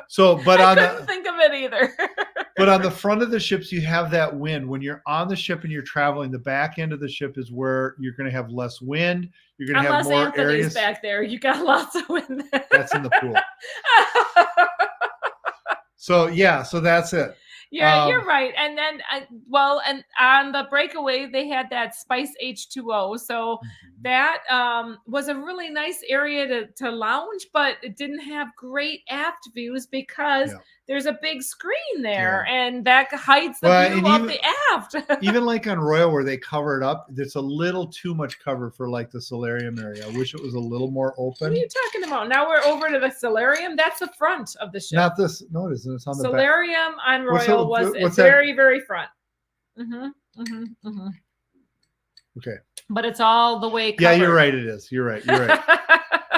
So, but I couldn't think of it either. But on the front of the ships, you have that wind. When you're on the ship and you're traveling, the back end of the ship is where you're going to have less wind. You're going to have more Anthony's areas. Back there, you got lots of wind there. That's in the pool. So that's it. Yeah, you're right. And then, and on the breakaway, they had that Spice H2O. So that was a really nice area to lounge, but it didn't have great aft views because there's a big screen there, and that hides the view of the aft. Even like on Royal, where they cover it up, there's a little too much cover for like the solarium area. I wish it was a little more open. What are you talking about? Now we're over to the solarium. That's the front of the ship. Not this. No, it isn't. It's on the solarium back. on Royal was very, very front. Okay. But it's all the way covered. Yeah, you're right. It is. You're right.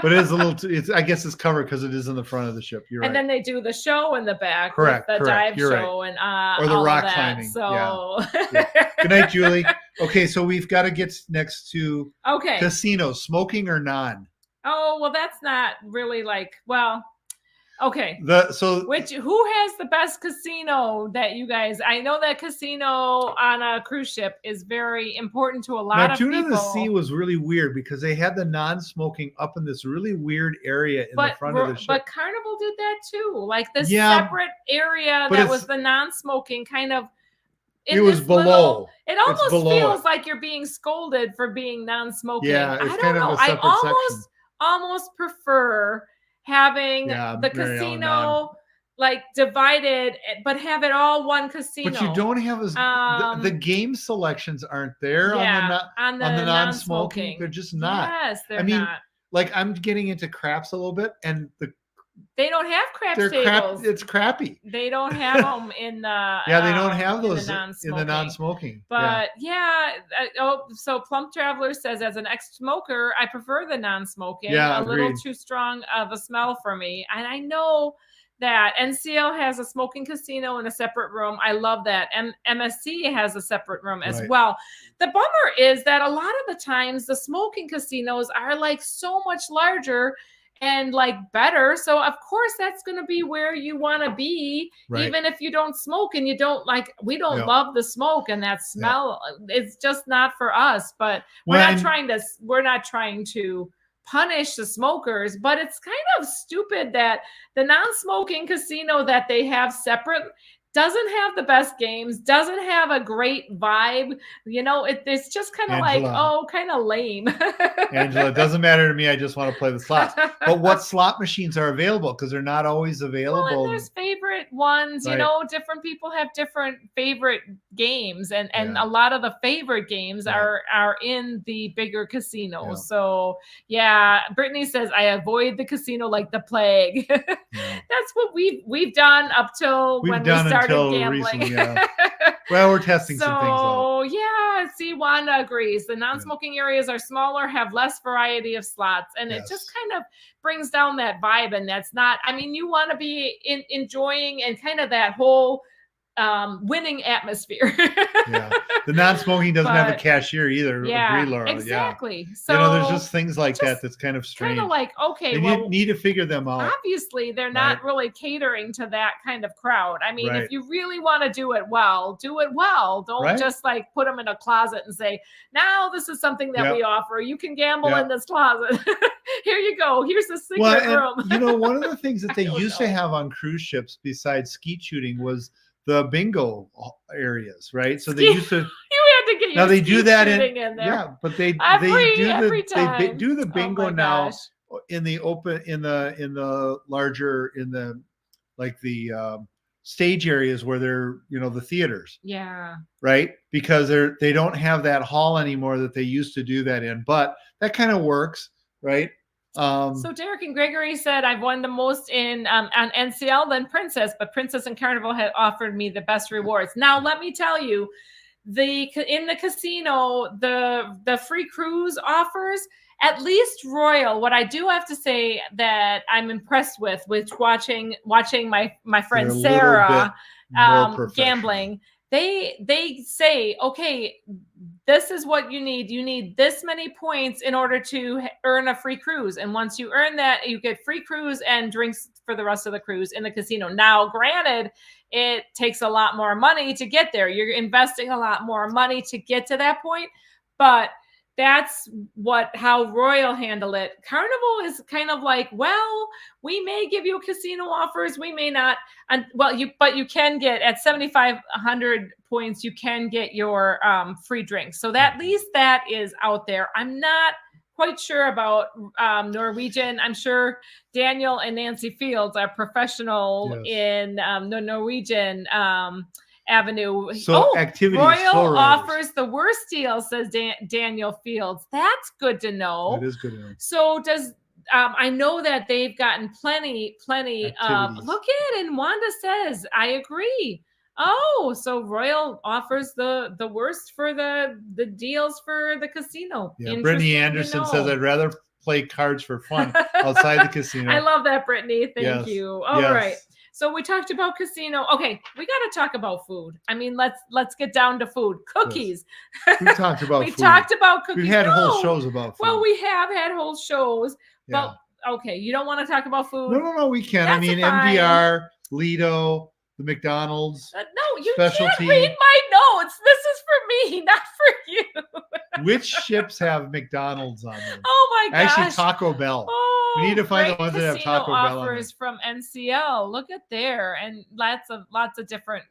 But it is a little. I guess it's covered because it is in the front of the ship. You're right. And then they do the show in the back. Correct. The dive show right. and or the all rock of that. climbing. So. Yeah. Good night, Julie. Okay, so we've got to get next to casinos, smoking or non. Oh well, that's not really okay. Who has the best casino that you guys? I know that casino on a cruise ship is very important to a lot of people. Tuna in the Sea was really weird because they had the non-smoking up in this really weird area in the front of the ship. But Carnival did that too, like this separate area that was the non-smoking kind of. It was below. It almost feels like you're being scolded for being non-smoking. Yeah, it's kind of a separate section. Almost prefer having the casino divided, but have it all one casino. But you don't have the game selections aren't there on the non-smoking. They're just not. Yes, they're not. Like I'm getting into craps a little bit, and they don't have craps tables. It's crappy. They don't have them in the they don't have those in the non-smoking. But so Plump Traveler says, as an ex-smoker, I prefer the non-smoking. A little too strong of a smell for me, and I know that NCL has a smoking casino in a separate room. I love that. And MSC has a separate room as well. The bummer is that a lot of the times the smoking casinos are so much larger and better. So of course that's going to be where you want to be, even if you don't smoke and you don't we don't love the smoke and that smell. It's just not for us, but we're not trying to punish the smokers, but it's kind of stupid that the non-smoking casino that they have separate doesn't have the best games, doesn't have a great vibe. It's just kind of kind of lame. Angela, it doesn't matter to me. I just want to play the slots. But what slot machines are available? Because they're not always available. Well, and there's favorite ones. Different people have different favorite games, and Yeah. a lot of the favorite games Right. are in the bigger casinos. Yeah. So yeah, Brittany says I avoid the casino like the plague. Yeah. That's what we've done up till We've when we done started until gambling. recently, yeah. Well, we're testing some things out. So yeah, see, Wanda agrees. The non-smoking areas are smaller, have less variety of slots, and it just Yes. kind of brings down that vibe. And that's not. I mean, you want to be enjoying and kind of that whole winning atmosphere. Yeah. The non-smoking doesn't have a But, cashier either. yeah, Agree, Laura. exactly. Yeah. So You know, there's just things like that just that's kind of strange. kind of like, okay, They well, need to figure them out. obviously they're not Right. really catering to that kind of crowd. I mean, Right. if you really want to do it well, do it well. Don't Right. just like put them in a closet and say, now this is something that Yep. we offer. You can gamble Yep. in this closet. Here you go. Here's the secret Well, room. and you know, one of the things that I they don't used to know. have on cruise ships besides skeet shooting was the bingo areas, right? So they Skeet- used to You had to get now your they do skeet that shooting in there. yeah, but they Every they time. do the Oh bingo my now gosh. in the open in the larger in the like the stage areas where they're the theaters, Yeah. right? Because they don't have that hall anymore that they used to do that in, but that kind of works, right? So Derek and Gregory said I've won the most in on NCL than Princess, but Princess and Carnival had offered me the best rewards. Now let me tell you, in the casino, the free cruise offers, at least Royal. What I do have to say that I'm impressed with watching my friend They're a little Sarah bit more professional. gambling. They say, okay, this is what you need. You need this many points in order to earn a free cruise. And once you earn that, you get free cruise and drinks for the rest of the cruise in the casino. Now, granted, it takes a lot more money to get there. You're investing a lot more money to get to that point, but that's how Royal handle it. Carnival is kind of like, well, we may give you casino offers, we may not. And but you can get at 7,500 points, you can get your free drinks. So that at least that is out there. I'm not quite sure about Norwegian. I'm sure Daniel and Nancy Fields are professional in the Norwegian avenue. So activities, Royal offers the worst deal, says Daniel Fields. That's good to know. That is good to know. So does I know that they've gotten plenty of look at it, and Wanda says, I agree. Oh, so Royal offers the worst for the deals for the casino. Yeah, Brittany Anderson says I'd rather play cards for fun outside the casino. I love that, Brittany. Thank you. All right. So we talked about casino. Okay, we got to talk about food. I mean, let's get down to food. Cookies. We talked about we food. talked about cookies. We've had whole shows about food. Well, we have had whole shows, but okay, you don't want to talk about food? No, we can. That's I mean, fine. MDR, Lido, the McDonald's. No, you specialty. can't read my notes. This is for me, not for you. Which ships have McDonald's on them? Oh my gosh. Actually, Taco Bell. Oh, we need to find the great ones that have Taco Bell on them. offers from NCL. Look at there, and lots of different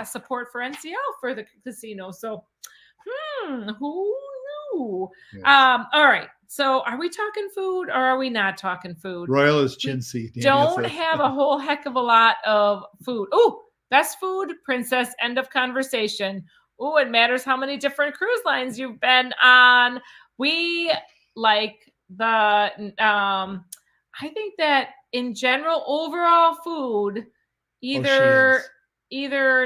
support for NCL for the casino. So, who knew? Yes. All right. So, are we talking food or are we not talking food? Royal is chintzy. Don't have a whole heck of a lot of food. Oh, best food, Princess. End of conversation. Oh, it matters how many different cruise lines you've been on. We like the I think that in general, overall food, either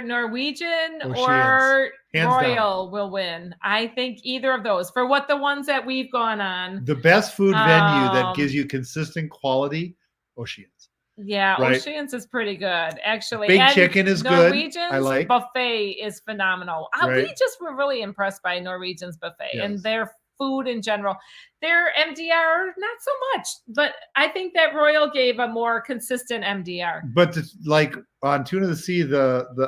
Norwegian or Royal will win. I think either of those for the ones that we've gone on. The best food venue that gives you consistent quality, Oceans. Yeah, right? Oceans is pretty good, actually. Big Chicken is good. I like. Buffet is phenomenal. Right. We just were really impressed by Norwegian's buffet and their food in general. Their MDR, not so much, but I think that Royal gave a more consistent MDR. But like on Tuna of the Sea,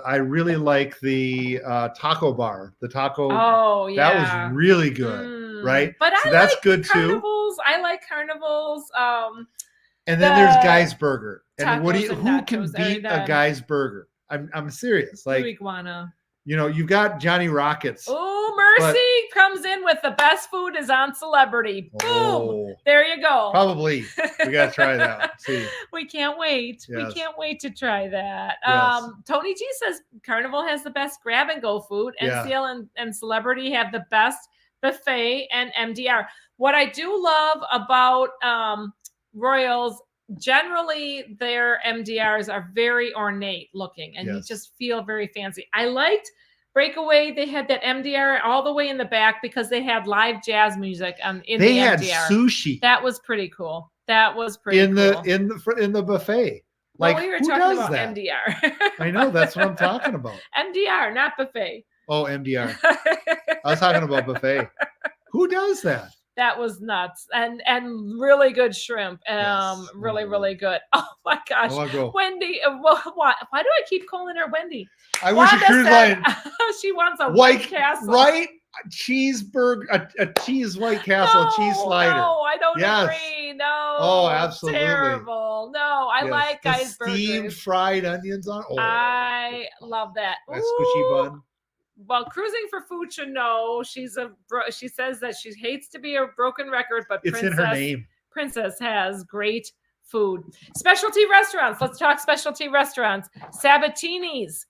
I really like the taco bar. The taco. Oh yeah, that was really good, right? But so I that's like good Carnivals. I like Carnivals. And then there's Guy's Burger. And who can nachos, beat a Guy's Burger? I'm serious. Like iguana. you've got Johnny Rockets. Oh, Mercy comes in with the best food is on Celebrity. Boom. Oh, There you go. probably. We got to try that. See. We can't wait. Yes. We can't wait to try that. Yes. Tony G says Carnival has the best grab and go food, and Yeah. NCL and Celebrity have the best buffet and MDR. What I do love about Royals, generally their MDRs are very ornate looking, and you Yes. just feel very fancy. I liked Breakaway. They had that MDR all the way in the back because they had live jazz music in They the had MDR. sushi That was pretty cool. That was pretty in cool. the buffet. Well, Like, we were who talking does about that? MDR. I know, that's what I'm talking about. MDR, not buffet. Oh, MDR. I was talking about buffet. Who does that? That was nuts, and really good shrimp. Yes. Really good. Oh my gosh, I want to go. Wendy. Why do I keep calling her Wendy? I wish a Wanda cruise said line she wants a White Castle. right? A cheeseburger, a cheese White Castle, a cheese slider. No, I don't Yes. agree. No. Oh, absolutely. Terrible. No, I Yes. like the guys steamed burgers. fried onions on. Oh, I love that. that squishy Ooh. bun. Well, Cruising for Food should know she says that she hates to be a broken record, but It's in her name. Princess has great food. Specialty restaurants. Let's talk specialty restaurants. Sabatini's.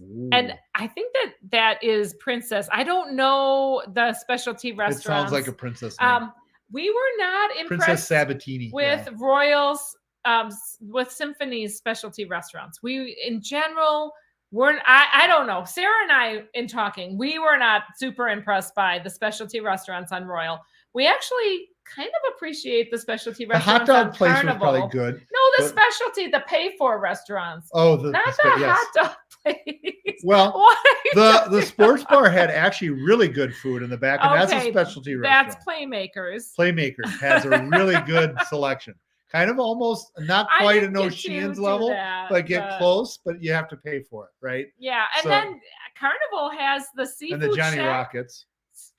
Ooh. And I think that is Princess. I don't know the specialty It restaurants. sounds like a princess name. We were not Princess impressed Sabatini. with yeah. Royals, with Symphony's specialty restaurants. We, in general, weren't. I don't know. Sarah and I, in talking, we were not super impressed by the specialty restaurants on Royal. We actually kind of appreciate the specialty The hot restaurants on dog place was Carnival. probably good. No, the but- specialty, the pay-for restaurants. Oh, Not the yes. hot dog place. Well, What are you the sports bar had actually really good food in the back, and that's a Okay, specialty restaurant. That's Playmakers. Playmakers has a really good selection. Kind of almost not I quite a didn't No get to Sheehan's do level, that, but get close. But you have to pay for it, right? Yeah, and So- then Carnival has the seafood And the Johnny shack. Rockets.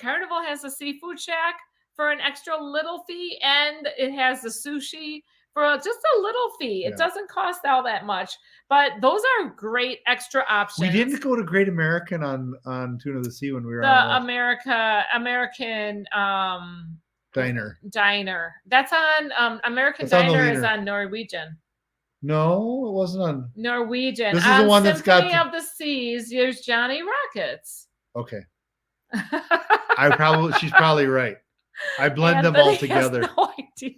Carnival has a seafood shack for an extra little fee, and it has the sushi for just a little fee. It Yeah. doesn't cost all that much, but those are great extra options. We didn't go to Great American on Tune of the Sea when we were the on American Diner. Diner. That's on American It's on the Diner is leader. on Norwegian. No, it wasn't on. Norwegian. This is on the one that's got Symphony the- of the Seas. There's Johnny Rockets. Okay, she's probably right. I blend them all Anthony has together. No idea.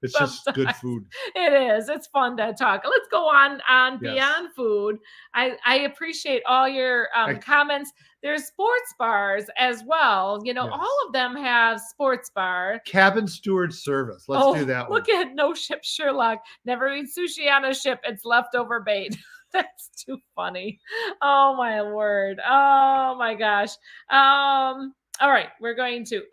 It's just good sometimes. food. It is. It's fun to talk. Let's go on Yes. Beyond Food. I appreciate all your comments. There's sports bars as well. You know, Yes. all of them have sports bar. Cabin steward service. Let's do that one. Look at No Ship Sherlock. Never eat sushi on a ship. It's leftover bait. That's too funny. Oh my word. Oh my gosh. All right, we're going to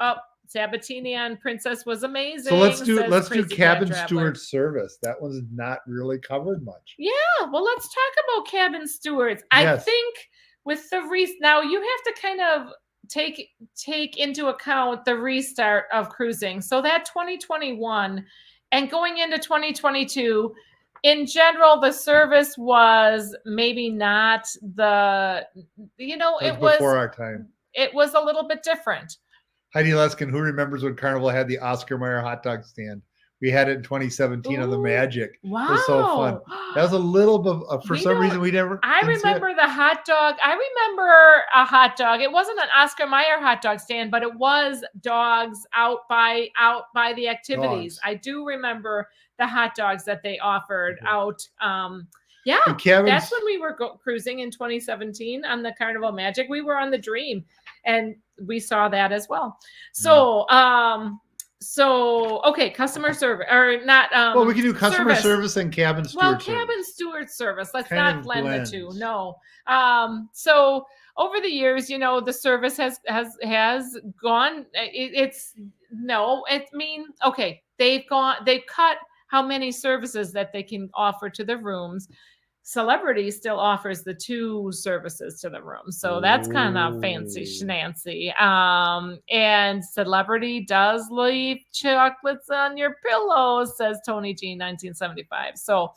Sabatini on Princess was amazing. So let's do says Crazy Cat cabin Traveler. steward service. That one's not really covered much. Yeah, well, let's talk about cabin stewards. I Yes. think with the now you have to kind of take into account the restart of cruising. So that 2021 and going into 2022, in general, the service was maybe not It was before our time. It was a little bit different. Heidi Leskin, who remembers when Carnival had the Oscar Mayer hot dog stand? We had it in 2017 on the Ooh, Magic. Wow. It was so fun. That was a little bit for We some don't- reason we never. I didn't see it. remember the hot dog. I remember a hot dog. It wasn't an Oscar Mayer hot dog stand, but it was dogs out by the activities. Dogs. I do remember the hot dogs that they offered Mhm. out. Yeah, The cabins- that's when we were cruising in 2017 on the Carnival Magic. We were on the Dream, and we saw that as well. So, okay, customer service or not? Well, we can do customer service and cabin steward Well, service. cabin steward service. Let's Kind not of blend blends. the two. No. So over the years, the service has gone. Okay. They've cut how many services that they can offer to the rooms. Celebrity still offers the 2 services to the room. So that's kind of fancy Ooh. schnancy. And Celebrity does leave chocolates on your pillows, says Tony G 1975. So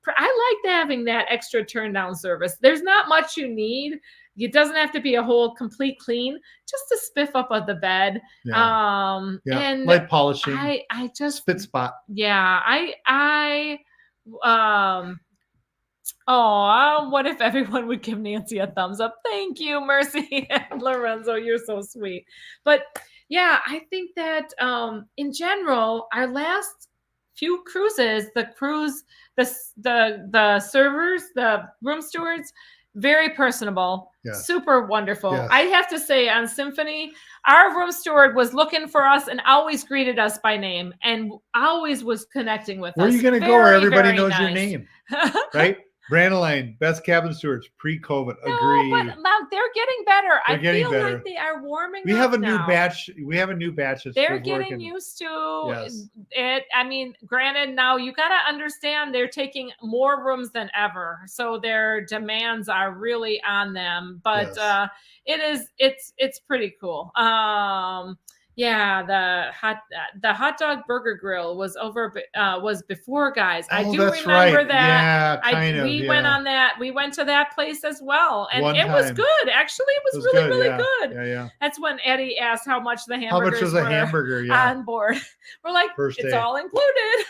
I like having that extra turn down service. There's not much you need. It doesn't have to be a whole complete clean, just to spiff up of the bed. Yeah. And light polishing. I just spit spot. yeah, oh, what if everyone would give Nancy a thumbs up? Thank you, Mercy and Lorenzo. You're so sweet. But yeah, I think that in general, our last few cruises, the servers, the room stewards, very personable, super wonderful. Yes. I have to say, on Symphony, our room steward was looking for us and always greeted us by name and always was connecting with us. Where are you going to go where everybody knows your name? Right? Brandeline, best cabin stewards pre-COVID. Agree. But they're getting better. They're getting better. Like they are warming We up have a now. new batch. We have a new batch. They're getting used to Yes. it. I mean, granted, now you got to understand they're taking more rooms than ever, so their demands are really on them. But Yes. it's pretty cool. Yeah, the hot dog burger grill was was before, guys. I do that's remember right. that. Yeah, kind of. We went on that. We went to that place as well, and One it was time. good. Actually, it was It was really good, good. Yeah. That's when Eddie asked how much the How hamburgers much was a were hamburger? Yeah. on board. We're like, First it's day. all included.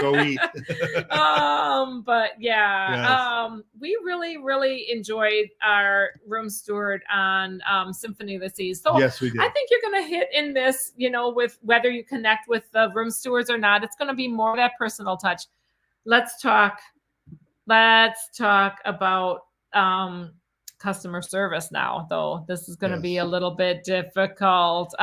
Go eat. But yeah, Yes. we really enjoyed our room steward on Symphony of the Seas. So Yes, we did. I think you're going to hit in this, with whether you connect with the room stewards or not. It's going to be more of that personal touch. Let's talk about customer service now, though. This is going to be a little bit difficult.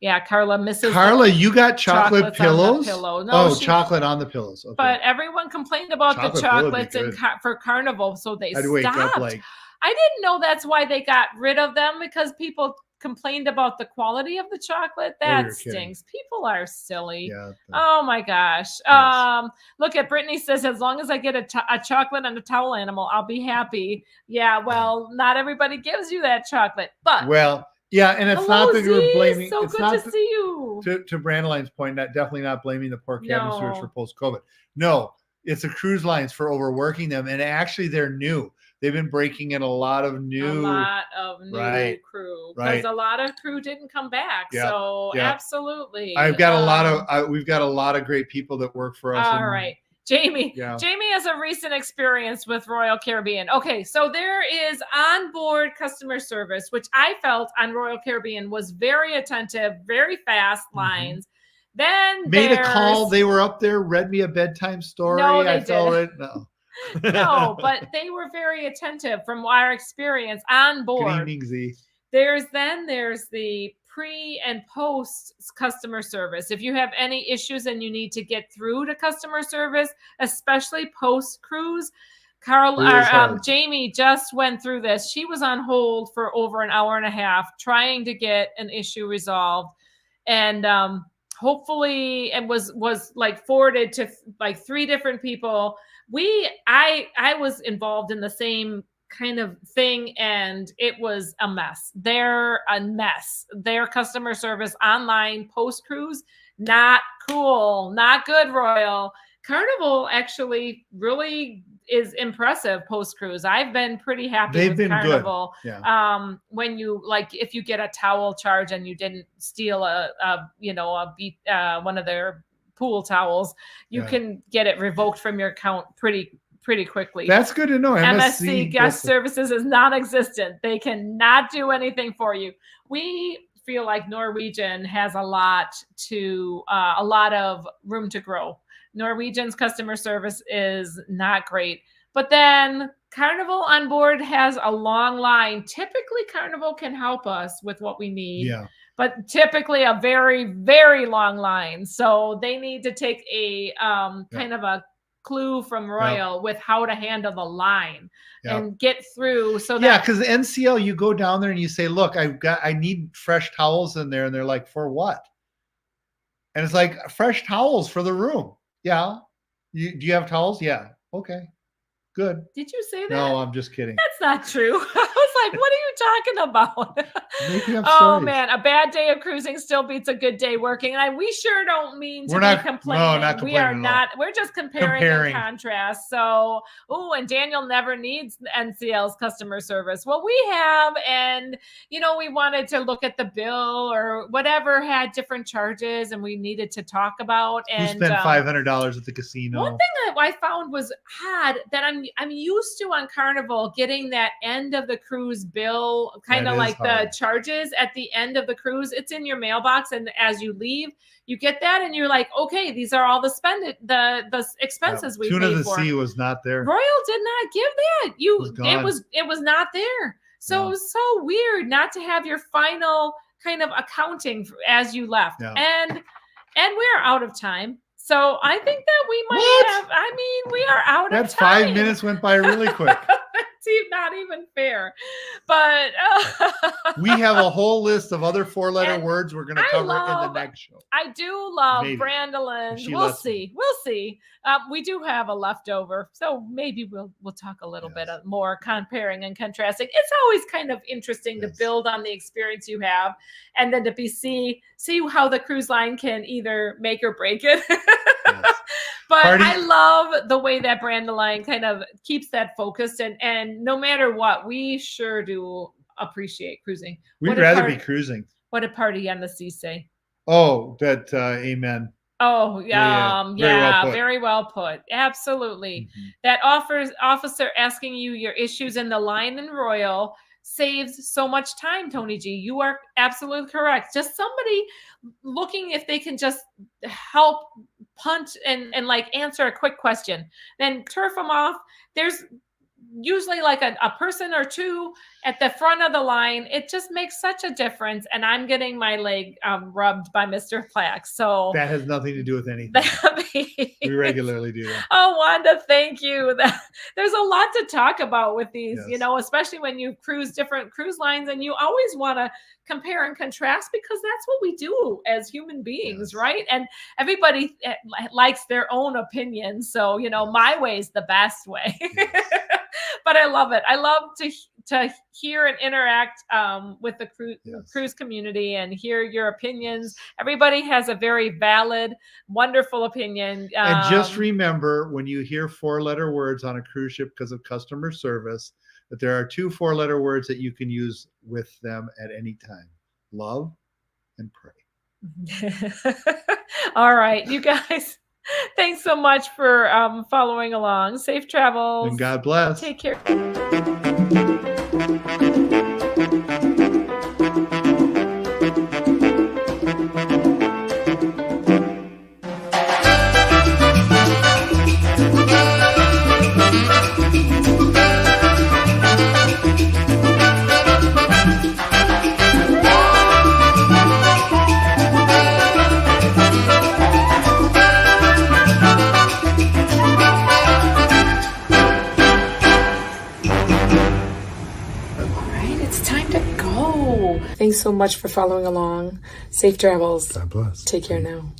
Yeah, Carla misses. Carla, you got chocolate pillows? No, chocolate on the pillows. Okay. But everyone complained about the chocolates for Carnival, so they I'd wake up stopped. like, I didn't know that's why they got rid of them, because people complained about the quality of the chocolate. That you're kidding. stinks. People are silly. yeah. Oh my gosh. Yes. Look at Brittany says, as long as I get a chocolate and a towel animal, I'll be happy. Yeah, well, not everybody gives you that chocolate, but Well, yeah, and it's hello, not that we're Z, blaming. so it's good not to see you. To Brandeline's point, definitely not blaming the poor cabin stewards No. for post-COVID. No, it's the cruise lines for overworking them, and actually they're new. They've been breaking in a lot of new crew, because right. a lot of crew didn't come back. Yeah, So yeah. absolutely, I've got we've got a lot of great people that work for us. All right. Jamie. Yeah. Jamie has a recent experience with Royal Caribbean. Okay, so there is onboard customer service, which I felt on Royal Caribbean was very attentive, very fast lines. Then made a call. They were up there, read me a bedtime story. No, they I felt didn't. it. No. No, but they were very attentive from our experience on board. Good evening, Z. There's the pre and post customer service. If you have any issues and you need to get through to customer service, especially post cruise, Jamie just went through this. She was on hold for over an hour and a half trying to get an issue resolved, and hopefully it was like forwarded to like 3 different people. I was involved in the same kind of thing, and it was a mess. They're a mess. Their customer service online post cruise, not cool, not good. Royal Carnival actually really is impressive post cruise. I've been pretty happy with Carnival. Good. Yeah. When you if you get a towel charge and you didn't steal one of their pool towels, you can get it revoked from your account pretty quickly. That's good to know. MSC guest services is non-existent. They cannot do anything for you. We feel like Norwegian has a lot of room to grow. Norwegian's customer service is not great, but then Carnival on board has a long line. Typically, Carnival can help us with what we need. Yeah. But typically a very, very long line. So they need to take a kind of a clue from Royal with how to handle the line and get through. So because the NCL, you go down there and you say, look, I need fresh towels in there. And they're like, for what? And it's like, fresh towels for the room. Yeah. Do you have towels? Yeah. Okay. Good. Did you say that? No, I'm just kidding. That's not true. I was like, what are you talking about? Maybe I'm Oh sorry. man, a bad day of cruising still beats a good day working. And we sure don't mean to We're be not- complaining. no, not We are complaining at all. not. We're just comparing and contrast. So, and Daniel never needs NCL's customer service. Well, we have, and we wanted to look at the bill or whatever had different charges, and we needed to talk about. We And spent $500 at the casino. one thing that I found was odd that I'm used to on Carnival getting that end of the cruise bill, kind of like the charges at the end of the cruise. It's in your mailbox, and as you leave, you get that, and you're like, okay, these are all the expenses we Tuna paid the for. Sea was not there. Royal did not give that. It was not there. So it was so weird not to have your final kind of accounting as you left. Yeah. And we're out of time. So I think that we might have, we are out of time. 5 minutes went by really quick. That's not even fair. But we have a whole list of other 4-letter words we're going to cover in the next show. I do love Maybe. Brandolin. We'll see. We do have a leftover, so maybe we'll talk a little bit more comparing and contrasting. It's always kind of interesting to build on the experience you have, and then to see how the cruise line can either make or break it. But I love the way that Brandolin kind of keeps that focused, and no matter what, we sure do appreciate cruising. We'd rather be cruising. What did Party on the Sea say? Oh, that amen. Oh, very well put. Absolutely. Mm-hmm. That officer asking you your issues in the line and Royal saves so much time, Tony G. You are absolutely correct. Just somebody looking if they can just help punt and like answer a quick question, then turf them off. There's usually like a person or two at the front of the line. It just makes such a difference. And I'm getting my leg rubbed by Mr. Plack. So that has nothing to do with anything. We regularly do that. Oh, Wanda, thank you. There's a lot to talk about with these, especially when you cruise different cruise lines, and you always want to compare and contrast because that's what we do as human beings, right? And everybody likes their own opinion. So, my way is the best way. But I love it. I love to hear and interact with the cruise community and hear your opinions. Everybody has a very valid, wonderful opinion. And just remember, when you hear 4-letter words on a cruise ship because of customer service, that there are 2 4-letter words that you can use with them at any time: love and pray. All right, you guys. Thanks so much for following along. Safe travels. And God bless. Take care. Thanks so much for following along. Safe travels. God bless. Take care now.